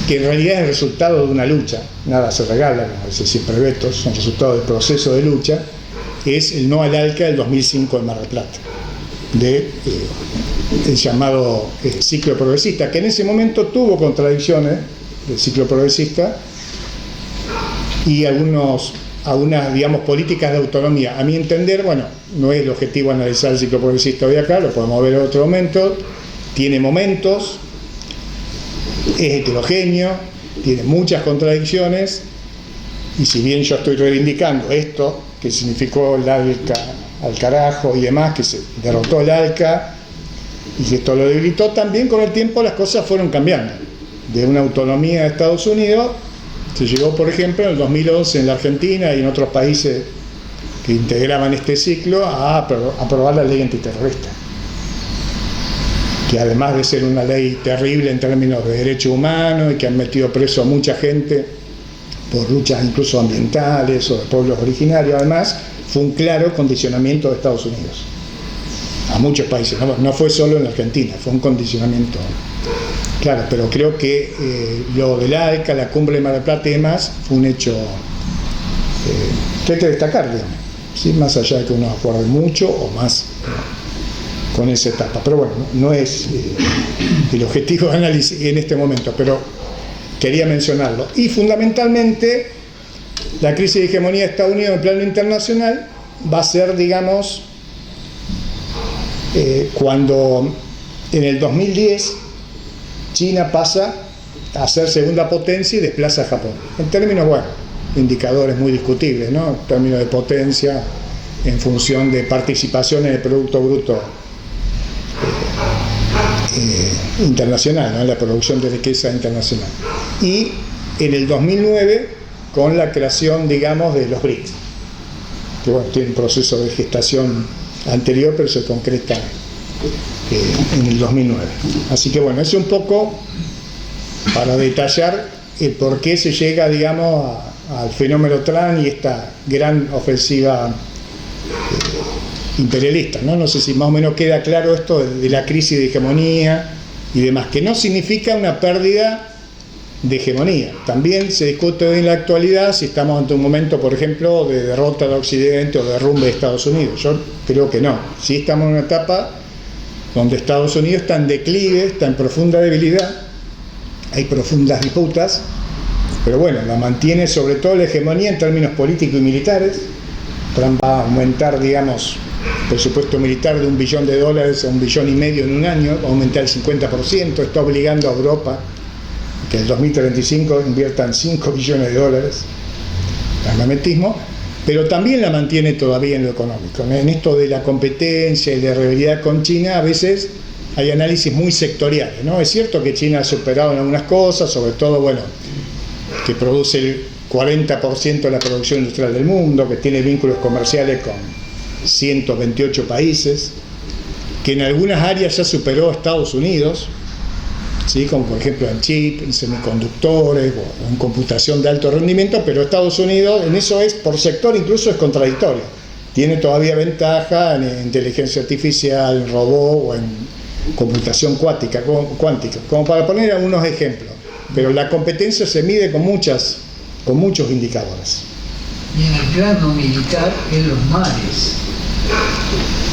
que en realidad es el resultado de una lucha, nada se regala, como dice siempre Beto, es un resultado del proceso de lucha, es el no al ALCA del 2005 en Mar del Plata, el llamado ciclo progresista, que en ese momento tuvo contradicciones del ciclo progresista y algunas, digamos, políticas de autonomía. A mi entender, bueno, no es el objetivo analizar el ciclo progresista hoy acá, lo podemos ver en otro momento, tiene momentos, es heterogéneo, tiene muchas contradicciones, y si bien yo estoy reivindicando esto, que significó el ALCA al carajo y demás, que se derrotó el ALCA y que esto lo debilitó, también con el tiempo las cosas fueron cambiando. De una autonomía de Estados Unidos se llegó, por ejemplo, en el 2011 en la Argentina y en otros países que integraban este ciclo a aprobar la ley antiterrorista, que además de ser una ley terrible en términos de derechos humanos y que han metido preso a mucha gente por luchas incluso ambientales o de pueblos originarios, además fue un claro condicionamiento de Estados Unidos a muchos países, no fue solo en la Argentina, fue un condicionamiento claro, pero creo que lo del ALCA, la cumbre de Mar del Plata y demás fue un hecho que hay que destacar, digamos, ¿sí? Más allá de que uno acuerde mucho o más con esa etapa, pero bueno, no es el objetivo de análisis en este momento, pero quería mencionarlo. Y fundamentalmente la crisis de hegemonía de Estados Unidos en el plano internacional va a ser, digamos, cuando en el 2010 China pasa a ser segunda potencia y desplaza a Japón. En términos, bueno, indicadores muy discutibles, ¿no? En términos de potencia, en función de participación en el Producto Bruto internacional, ¿no? En la producción de riqueza internacional. Y en el 2009, con la creación, digamos, de los BRICS, que bueno, tiene un proceso de gestación anterior, pero se concreta en el 2009. Así que bueno, es un poco para detallar el por qué se llega, digamos, al fenómeno Trump y esta gran ofensiva imperialista, ¿no? No sé si más o menos queda claro esto de la crisis de hegemonía y demás, que no significa una pérdida de hegemonía. También se discute hoy en la actualidad si estamos ante un momento, por ejemplo, de derrota de Occidente o derrumbe de Estados Unidos. Yo creo que no. Sí estamos en una etapa donde Estados Unidos está en declive, está en profunda debilidad, hay profundas disputas, pero bueno, la mantiene sobre todo la hegemonía en términos políticos y militares. Trump va a aumentar, digamos, el presupuesto militar de $1 billón a $1,5 billones en un año, va a aumentar el 50%, está obligando a Europa que en el 2035 inviertan $5 billones de armamentismo, pero también la mantiene todavía en lo económico. En esto de la competencia y la rivalidad con China, a veces hay análisis muy sectoriales, ¿no? Es cierto que China ha superado en algunas cosas, sobre todo, bueno, que produce el 40% de la producción industrial del mundo, que tiene vínculos comerciales con 128 países, que en algunas áreas ya superó a Estados Unidos, ¿sí? Como por ejemplo en chip, en semiconductores o en computación de alto rendimiento, pero Estados Unidos en eso es, por sector incluso es contradictorio. Tiene todavía ventaja en inteligencia artificial, en robot o en computación cuántica, como para poner algunos ejemplos. Pero la competencia se mide con muchos indicadores. Y en el plano militar, en los mares,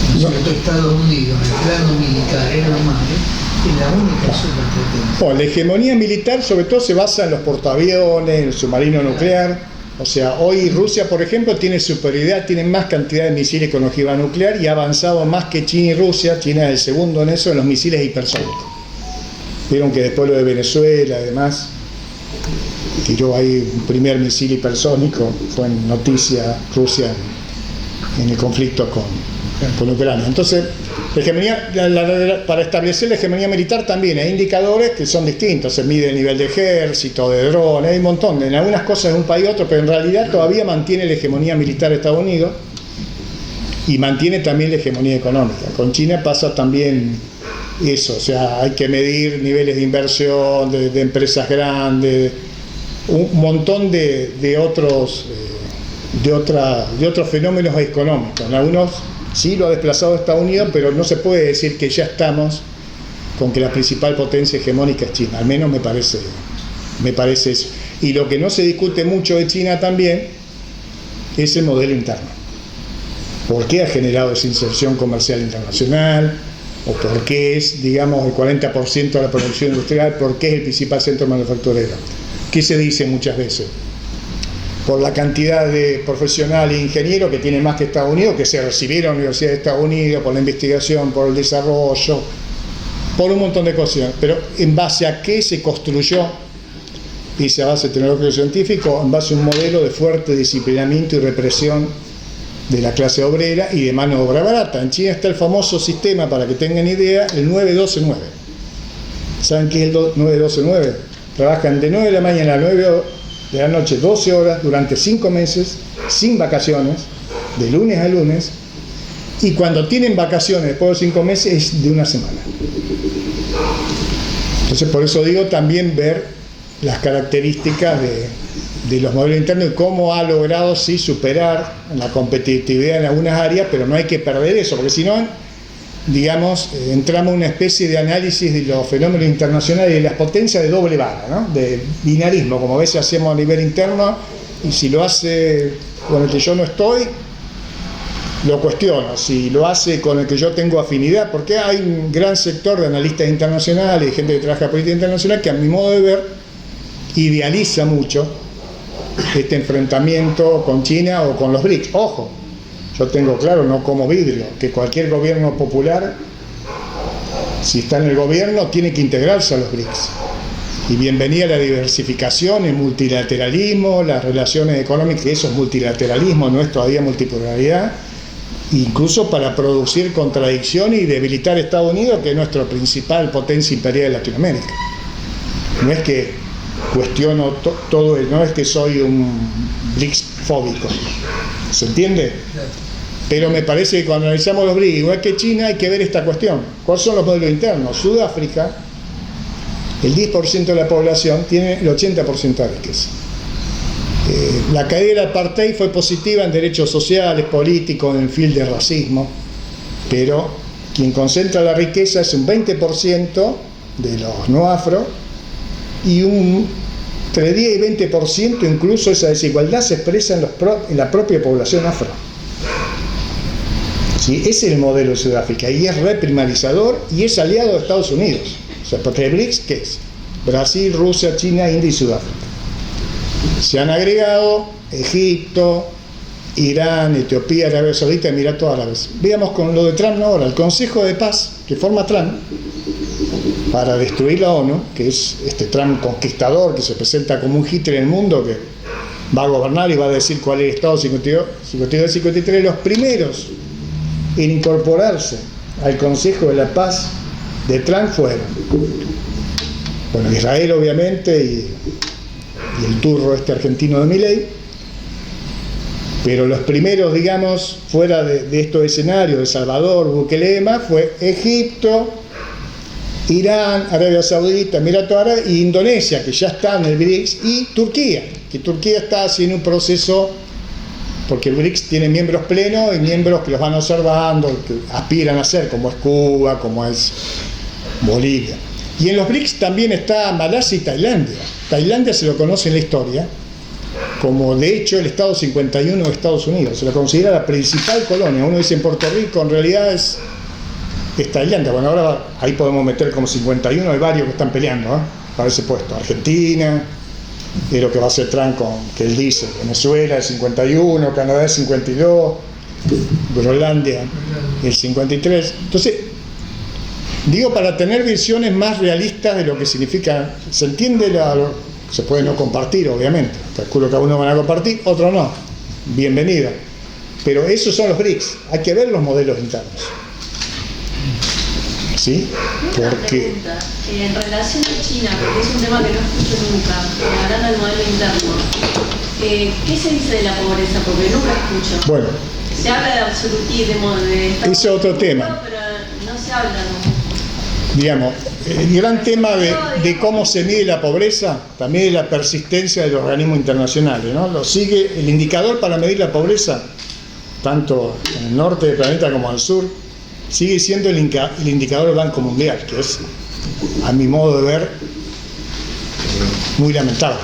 ¿no es cierto? Estados Unidos, en el plano militar, en los mares, es la única superpotencia. Bueno, la hegemonía militar sobre todo se basa en los portaaviones, en el submarino nuclear. O sea, hoy Rusia, por ejemplo, tiene superioridad, tiene más cantidad de misiles con ojiva nuclear y ha avanzado más que China y Rusia. China es el segundo en eso, en los misiles hipersónicos. Vieron que después lo de Venezuela, además, tiró ahí un primer misil hipersónico, fue en noticia Rusia en el conflicto con Ucrania. Entonces, la hegemonía, para establecer la hegemonía militar también hay indicadores que son distintos. Se mide el nivel de ejército, de drones, hay un montón. En algunas cosas de un país u otro, pero en realidad todavía mantiene la hegemonía militar de Estados Unidos y mantiene también la hegemonía económica. Con China pasa también eso, o sea, hay que medir niveles de inversión, de empresas grandes, un montón de otros fenómenos económicos. En algunos sí lo ha desplazado Estados Unidos, pero no se puede decir que ya estamos con que la principal potencia hegemónica es China, al menos me parece eso. Y lo que no se discute mucho de China también es el modelo interno. ¿Por qué ha generado esa inserción comercial internacional? ¿O por qué es, digamos, el 40% de la producción industrial? ¿Por qué es el principal centro manufacturero? ¿Qué se dice muchas veces? Por la cantidad de profesionales e ingenieros que tiene más que Estados Unidos, que se recibieron en la Universidad de Estados Unidos, por la investigación, por el desarrollo, por un montón de cosas. Pero ¿en base a qué se construyó esa base tecnológico científico? En base a un modelo de fuerte disciplinamiento y represión de la clase obrera y de mano de obra barata. En China está el famoso sistema, para que tengan idea, el 9-12-9. ¿Saben qué es el 9-12-9? Trabajan de 9 de la mañana a 9 de la noche, 12 horas, durante 5 meses, sin vacaciones, de lunes a lunes, y cuando tienen vacaciones después de 5 meses es de una semana. Entonces, por eso digo también ver las características de los modelos internos y cómo ha logrado sí superar la competitividad en algunas áreas, pero no hay que perder eso, porque si no, digamos, entramos en una especie de análisis de los fenómenos internacionales y de las potencias de doble vara, ¿no? De binarismo, como a veces hacemos a nivel interno, y si lo hace con el que yo no estoy, lo cuestiono. Si lo hace con el que yo tengo afinidad, porque hay un gran sector de analistas internacionales y gente que trabaja en política internacional que, a mi modo de ver, idealiza mucho este enfrentamiento con China o con los BRICS. Ojo, yo tengo claro, no como vidrio, que cualquier gobierno popular, si está en el gobierno, tiene que integrarse a los BRICS. Y bienvenida la diversificación, el multilateralismo, las relaciones económicas, eso es multilateralismo, no es todavía multipolaridad, incluso para producir contradicciones y debilitar a Estados Unidos, que es nuestra principal potencia imperial de Latinoamérica. No es que cuestiono todo, no es que soy un BRICS fóbico, ¿se entiende? Pero me parece que cuando analizamos los BRICS, igual que China, hay que ver esta cuestión. ¿Cuáles son los modelos internos? Sudáfrica, el 10% de la población tiene el 80% de riqueza. La caída del apartheid fue positiva en derechos sociales, políticos, en el fin de racismo, pero quien concentra la riqueza es un 20% de los no afro, y entre 10 y 20% incluso esa desigualdad se expresa en la propia población afro. ¿Sí? Ese es el modelo de Sudáfrica, y es reprimarizador y es aliado de Estados Unidos. O sea, porque el BRICS, ¿qué es? Brasil, Rusia, China, India y Sudáfrica. Se han agregado Egipto, Irán, Etiopía, Arabia Saudita, Emiratos Árabes. Veamos con lo de Trump ahora, el Consejo de Paz que forma Trump para destruir la ONU, que es este Trump conquistador que se presenta como un Hitler en el mundo, que va a gobernar y va a decir cuál es el Estado 52 y 53, los primeros en incorporarse al Consejo de la Paz de Trump fueron, bueno, Israel obviamente y el turro este argentino de Milei, pero los primeros, digamos, fuera de estos escenarios, de Salvador, Bukele, fue Egipto, Irán, Arabia Saudita, Emiratos Árabes y Indonesia, que ya está en el BRICS, y Turquía, que Turquía está haciendo un proceso, porque el BRICS tiene miembros plenos y miembros que los van observando, que aspiran a ser, como es Cuba, como es Bolivia. Y en los BRICS también está Malasia y Tailandia. Tailandia se lo conoce en la historia como, de hecho, el Estado 51 de Estados Unidos. Se lo considera la principal colonia. Uno dice en Puerto Rico, en realidad es Tailandia. Bueno, ahora ahí podemos meter como 51, hay varios que están peleando para ese puesto. Argentina, es lo que va a hacer Trump que él dice, Venezuela el 51, Canadá el 52, Groenlandia el 53. Entonces, digo, para tener visiones más realistas de lo que significa, se entiende, se puede no compartir, obviamente, calculo que algunos van a compartir, otros no, bienvenida, Pero esos son los BRICS, hay que ver los modelos internos. ¿Sí? Una pregunta, en relación a China, porque es un tema que no escucho nunca, hablando del modelo interno, ¿qué se dice de la pobreza? Porque nunca escucho. Bueno, se habla de absolutismo, de ese es otro tema. Pero no se habla, digamos, el gran tema de cómo se mide la pobreza también es la persistencia de los organismos internacionales, ¿no? Lo sigue el indicador para medir la pobreza, tanto en el norte del planeta como al sur, sigue siendo el indicador del Banco Mundial, que es, a mi modo de ver, muy lamentable.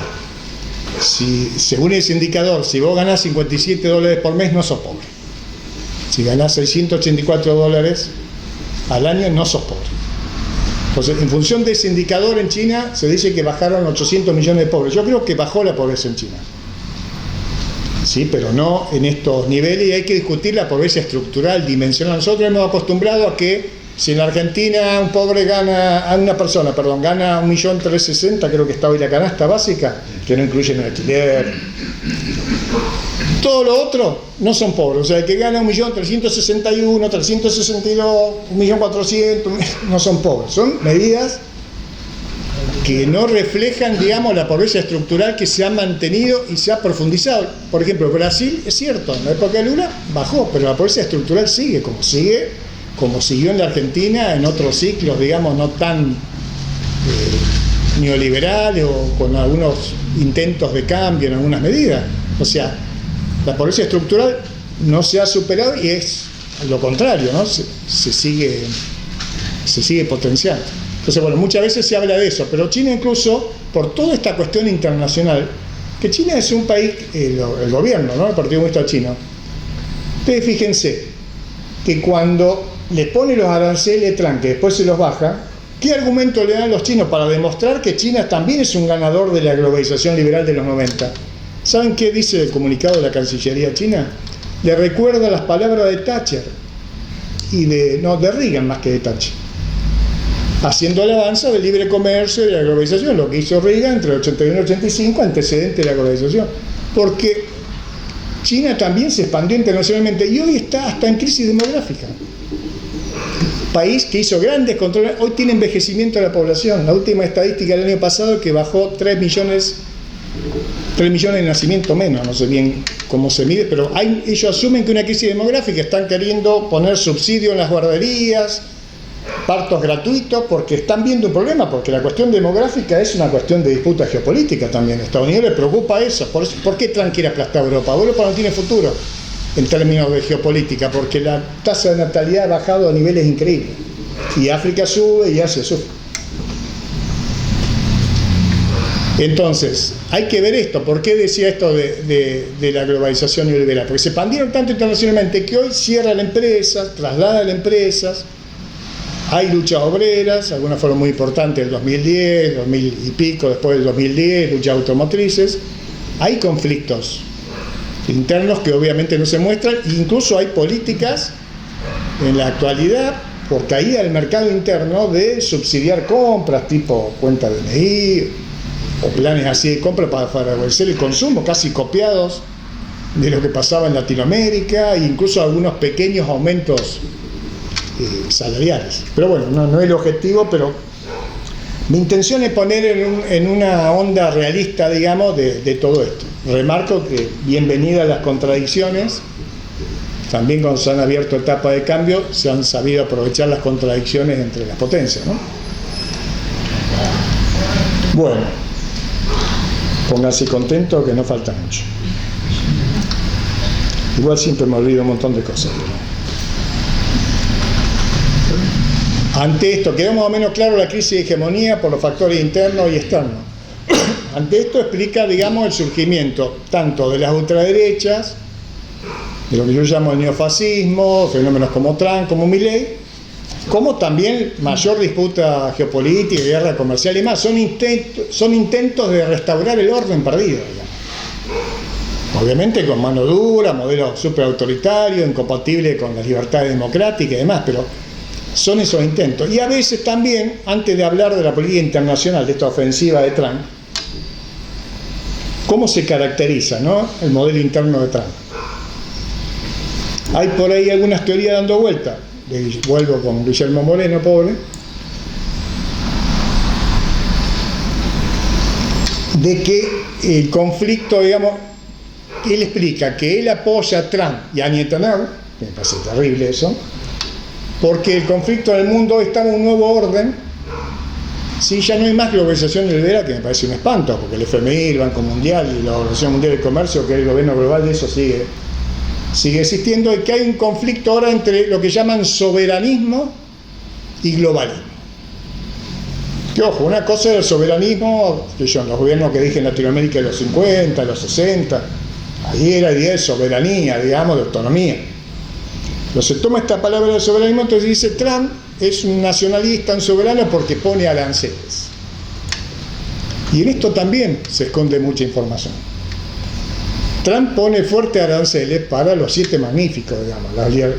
Según ese indicador, si vos ganás $57 por mes, no sos pobre. Si ganás $684 al año, no sos pobre. Entonces, en función de ese indicador, en China se dice que bajaron 800 millones de pobres. Yo creo que bajó la pobreza en China. Sí, pero no en estos niveles, y hay que discutir la pobreza estructural, dimensional. Nosotros hemos acostumbrado a que si en la Argentina una persona gana 1.360.000, creo que está hoy la canasta básica, que no incluye el alquiler. Todo lo otro no son pobres, o sea, el que gana 1.361.000, 362.000, 1.400.000, no son pobres, son medidas que no reflejan, digamos, la pobreza estructural que se ha mantenido y se ha profundizado. Por ejemplo, Brasil, es cierto, en la época de Lula bajó, pero la pobreza estructural sigue, como siguió en la Argentina en otros ciclos, digamos, no tan neoliberales o con algunos intentos de cambio en algunas medidas. O sea, la pobreza estructural no se ha superado y es lo contrario, ¿no? Se sigue potenciando. Entonces, bueno, muchas veces se habla de eso, pero China incluso, por toda esta cuestión internacional, que China es un país, el gobierno, ¿no? El Partido Comunista Chino, ustedes fíjense que cuando les pone los aranceles Trump, que después se los baja, ¿qué argumento le dan los chinos para demostrar que China también es un ganador de la globalización liberal de los 90? ¿Saben qué dice el comunicado de la Cancillería china? Le recuerda las palabras de Thatcher y de Reagan más que de Thatcher, haciendo alabanza del libre comercio y de la globalización, lo que hizo Reagan entre el 81 y el 85, antecedente de la globalización, porque China también se expandió internacionalmente y hoy está hasta en crisis demográfica. País que hizo grandes controles, hoy tiene envejecimiento de la población. La última estadística del año pasado que bajó 3 millones de nacimientos menos, no sé bien cómo se mide, pero ellos asumen que una crisis demográfica, están queriendo poner subsidio en las guarderías, partos gratuitos, porque están viendo un problema, porque la cuestión demográfica es una cuestión de disputa geopolítica también. A Estados Unidos le preocupa eso. ¿Por qué Trump quiere aplastar a Europa? Europa no tiene futuro en términos de geopolítica, porque la tasa de natalidad ha bajado a niveles increíbles, y África sube y Asia sube. Entonces, hay que ver esto. ¿Por qué decía esto de la globalización neoliberal? Porque se expandieron tanto internacionalmente que hoy cierran empresas, trasladan empresas, hay luchas obreras, algunas fueron muy importantes en el 2010, 2000 y pico, después del 2010, luchas automotrices. Hay conflictos internos que obviamente no se muestran, e incluso hay políticas en la actualidad por caída del mercado interno de subsidiar compras tipo cuenta DNI o planes así de compra para favorecer el consumo, casi copiados de lo que pasaba en Latinoamérica, e incluso algunos pequeños aumentos salariales. Pero bueno, no es el objetivo, pero mi intención es poner en una onda realista, digamos, de todo esto. Remarco que bienvenidas las contradicciones, también cuando se han abierto etapas de cambio se han sabido aprovechar las contradicciones entre las potencias, ¿no? Bueno, pónganse contentos que no falta mucho. Igual siempre me olvido un montón de cosas, pero ante esto, quedó más o menos claro la crisis de hegemonía por los factores internos y externos. Ante esto explica, digamos, el surgimiento tanto de las ultraderechas, de lo que yo llamo el neofascismo, fenómenos como Trump, como Milei, como también mayor disputa geopolítica, guerra comercial y más. Son intentos de restaurar el orden perdido, digamos. Obviamente con mano dura, modelo superautoritario, incompatible con las libertades democráticas y demás, pero son esos intentos. Y a veces también, antes de hablar de la política internacional, de esta ofensiva de Trump, ¿cómo se caracteriza, ¿no?, el modelo interno de Trump? Hay por ahí algunas teorías dando vuelta. Vuelvo con Guillermo Moreno, pobre, de que el conflicto, digamos, él explica que él apoya a Trump y a Netanyahu, que me parece terrible eso, porque el conflicto en el mundo está en un nuevo orden. Sí, ya no hay más globalización neoliberal, que me parece un espanto, porque el FMI, el Banco Mundial y la Organización Mundial del Comercio, que es el gobierno global de eso, sigue existiendo, y que hay un conflicto ahora entre lo que llaman soberanismo y globalismo. Que ojo, una cosa era el soberanismo, que yo en los gobiernos que dije en Latinoamérica de los 50, los 60, ahí era idea de soberanía, digamos, de autonomía. Pero se toma esta palabra de soberanismo, entonces dice Trump es un nacionalista, un soberano, porque pone aranceles. Y en esto también se esconde mucha información. Trump pone fuertes aranceles para los 7 magníficos, digamos,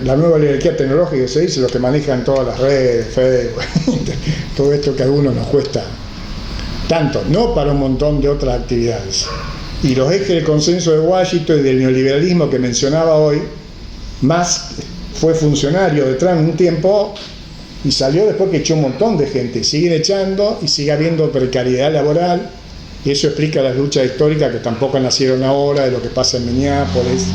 la nueva oligarquía tecnológica que se dice, los que manejan todas las redes, Facebook, todo esto que a algunos nos cuesta tanto, no para un montón de otras actividades. Y los ejes del consenso de Washington y del neoliberalismo que mencionaba hoy, Musk fue funcionario de Trump un tiempo y salió después que echó un montón de gente, siguen echando y sigue habiendo precariedad laboral, y eso explica las luchas históricas que tampoco nacieron ahora, de lo que pasa en Minneapolis,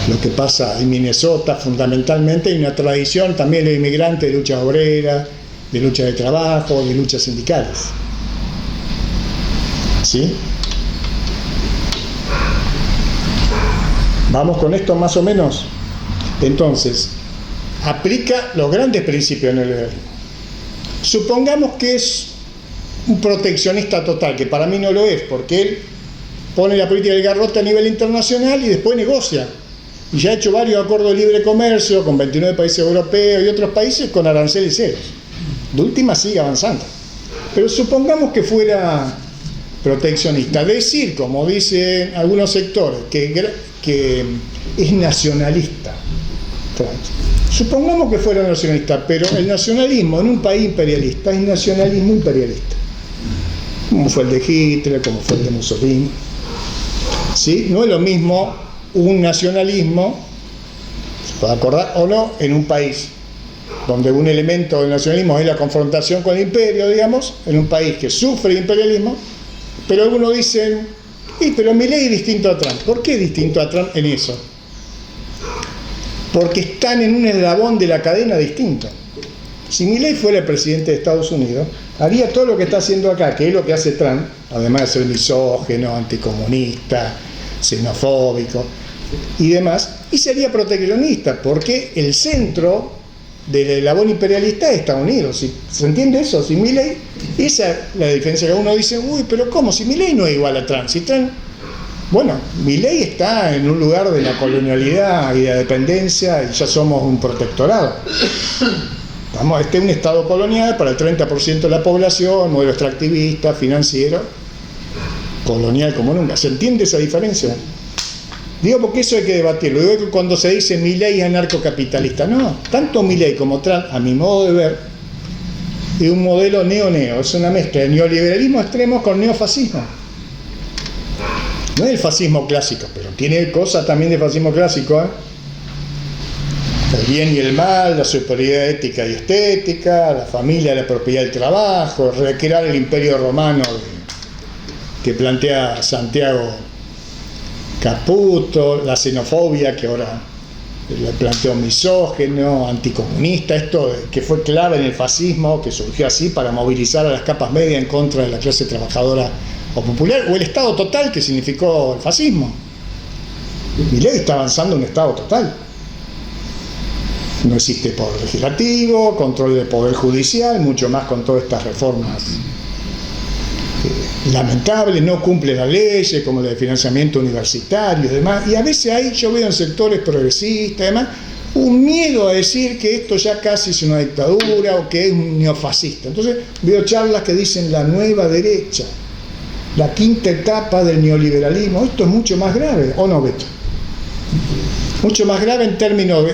lo que pasa en Minnesota fundamentalmente, y una tradición también de inmigrantes de lucha obrera, de lucha de trabajo, de luchas sindicales. ¿Sí? ¿Vamos con esto más o menos? Entonces, aplica los grandes principios del neoliberalismo. Supongamos que es un proteccionista total, que para mí no lo es, porque él pone la política del garrote a nivel internacional y después negocia. Y ya ha hecho varios acuerdos de libre comercio con 29 países europeos y otros países con aranceles ceros. De última sigue avanzando. Pero supongamos que fuera proteccionista. Decir, como dicen algunos sectores, que es nacionalista. Supongamos que fuera nacionalista, pero el nacionalismo en un país imperialista es nacionalismo imperialista. Como fue el de Hitler, como fue el de Mussolini. ¿Sí? No es lo mismo un nacionalismo, se puede acordar o no, en un país donde un elemento del nacionalismo es la confrontación con el imperio, digamos, en un país que sufre imperialismo, pero algunos dicen, pero Milei es distinto a Trump. ¿Por qué es distinto a Trump en eso? Porque están en un eslabón de la cadena distinto. Si Milei fuera presidente de Estados Unidos, haría todo lo que está haciendo acá, que es lo que hace Trump, además de ser misógino, anticomunista, xenofóbico y demás, y sería proteccionista, porque el centro del eslabón imperialista es Estados Unidos. ¿Se entiende eso? Si Milei, esa es la diferencia, que uno dice, pero ¿cómo? Si Milei no es igual a Trump, si Trump... Bueno, Milei está en un lugar de la colonialidad y de la dependencia, y ya somos un protectorado. Este es un estado colonial para el 30% de la población, modelo extractivista, financiero, colonial como nunca. ¿Se entiende esa diferencia? Digo porque eso hay que debatirlo. Digo que cuando se dice Milei es anarcocapitalista, no, tanto Milei como Trump, a mi modo de ver, es un modelo neo-neo, es una mezcla de neoliberalismo extremo con neofascismo. No es el fascismo clásico, pero tiene cosas también de fascismo clásico, ¿eh? El bien y el mal, la superioridad ética y estética, la familia, la propiedad del trabajo, recrear el imperio romano que plantea Santiago Caputo, la xenofobia que ahora le planteó misógino, anticomunista, esto que fue clave en el fascismo, que surgió así para movilizar a las capas medias en contra de la clase trabajadora o popular, o el Estado total que significó el fascismo. Milei está avanzando en un Estado total. No existe poder legislativo, control del poder judicial, mucho más con todas estas reformas lamentables, no cumple las leyes como la de financiamiento universitario y demás, y a veces yo veo en sectores progresistas y demás un miedo a decir que esto ya casi es una dictadura o que es un neofascista. Entonces veo charlas que dicen la nueva derecha, la quinta etapa del neoliberalismo. Esto es mucho más grave, ¿o no, Beto? Mucho más grave en términos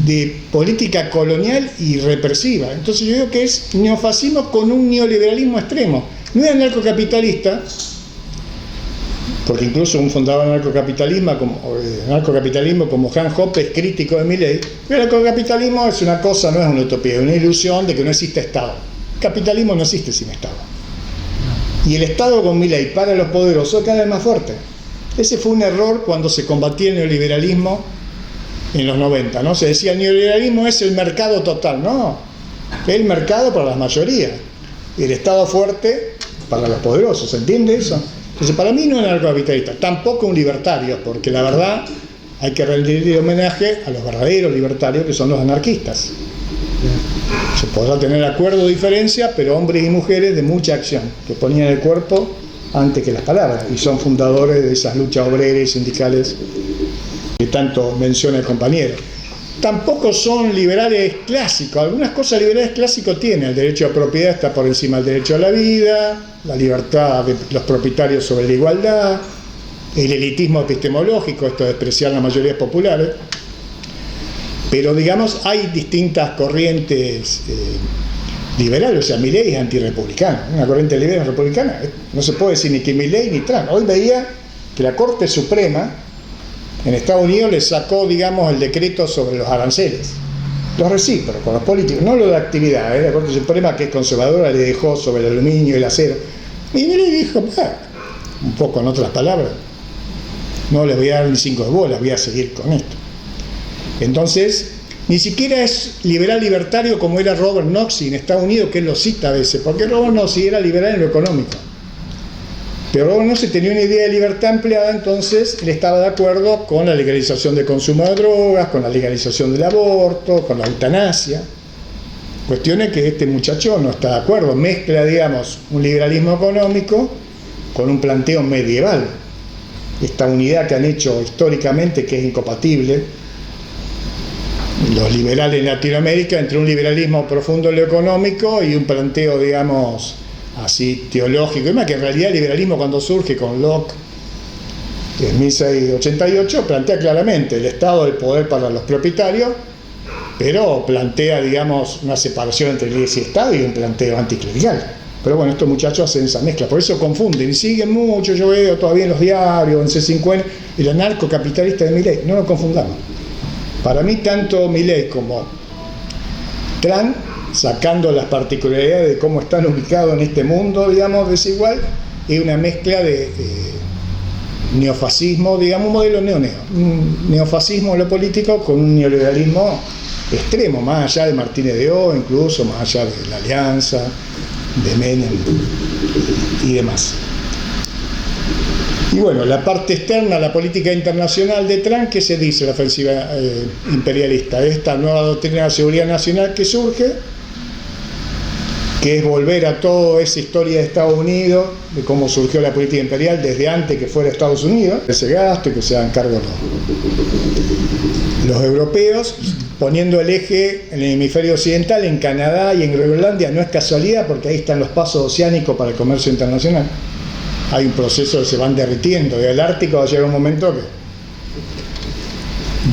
de política colonial y represiva. Entonces yo digo que es neofascismo con un neoliberalismo extremo. No es anarcocapitalista, porque incluso un fundador del narcocapitalismo como Hans Hoppe es crítico de Milei. Pero el narcocapitalismo es una cosa, no es una utopía, es una ilusión de que no existe Estado. El capitalismo no existe sin Estado. Y el Estado con Milei para los poderosos cada vez más fuerte. Ese fue un error cuando se combatía el neoliberalismo en los 90, ¿no? Se decía el neoliberalismo es el mercado total. No, es el mercado para las mayorías. Y el Estado fuerte para los poderosos. ¿Se entiende eso? Entonces, para mí no es narcocapitalista, tampoco un libertario, porque la verdad hay que rendir homenaje a los verdaderos libertarios, que son los anarquistas. Se podrá tener acuerdo o diferencia, pero hombres y mujeres de mucha acción, que ponían el cuerpo antes que las palabras, y son fundadores de esas luchas obreras y sindicales que tanto menciona el compañero. Tampoco son liberales clásicos. Algunas cosas liberales clásicos tienen. El derecho a propiedad está por encima del derecho a la vida, la libertad de los propietarios sobre la igualdad, el elitismo epistemológico, esto de despreciar las mayorías populares. Pero digamos, hay distintas corrientes liberales. O sea, Milei es antirrepublicano. Una corriente liberal republicana. No se puede decir ni que Milei ni Trump. Hoy veía que la Corte Suprema en Estados Unidos le sacó, digamos, el decreto sobre los aranceles. Los recíprocos, los políticos, no lo de actividad. La Corte Suprema, que es conservadora, le dejó sobre el aluminio y el acero. Y Milei dijo, un poco en otras palabras, no le voy a dar ni 5 de bolas, voy a seguir con esto. Entonces, ni siquiera es liberal libertario como era Robert Nozick en Estados Unidos, que él lo cita a veces, porque Robert Nozick era liberal en lo económico. Pero Robert Nozick tenía una idea de libertad ampliada, entonces él estaba de acuerdo con la legalización del consumo de drogas, con la legalización del aborto, con la eutanasia. Cuestiones que este muchacho no está de acuerdo. Mezcla, digamos, un liberalismo económico con un planteo medieval. Esta unidad que han hecho históricamente, que es incompatible los liberales en Latinoamérica, entre un liberalismo profundo en lo económico y un planteo, digamos, así teológico. Y más que en realidad el liberalismo, cuando surge con Locke en 1688, plantea claramente el Estado del poder para los propietarios, pero plantea, digamos, una separación entre iglesia y Estado y un planteo anticlerical. Pero bueno, estos muchachos hacen esa mezcla, por eso confunden y siguen mucho. Yo veo todavía en los diarios, en C50, el anarcocapitalista de Milei. No lo confundamos. Para mí, tanto Milei como Trump, sacando las particularidades de cómo están ubicados en este mundo, digamos, desigual, es una mezcla de neofascismo, digamos, un modelo un neofascismo en lo político con un neoliberalismo extremo, más allá de Martínez de O, incluso más allá de la Alianza, de Menem y demás. Y bueno, la parte externa, la política internacional de Trump, ¿qué se dice la ofensiva imperialista? Esta nueva doctrina de seguridad nacional que surge, que es volver a toda esa historia de Estados Unidos, de cómo surgió la política imperial desde antes que fuera Estados Unidos, ese gasto y que se hagan cargo los europeos, poniendo el eje en el hemisferio occidental, en Canadá y en Groenlandia. No es casualidad, porque ahí están los pasos oceánicos para el comercio internacional. Hay un proceso que se van derritiendo. El Ártico va a llegar un momento que,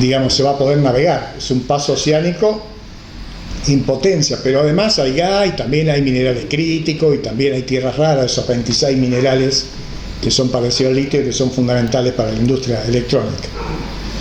digamos, se va a poder navegar. Es un paso oceánico en potencia, pero además hay gas y también hay minerales críticos y también hay tierras raras, esos 26 minerales que son parecidos al litio y que son fundamentales para la industria electrónica.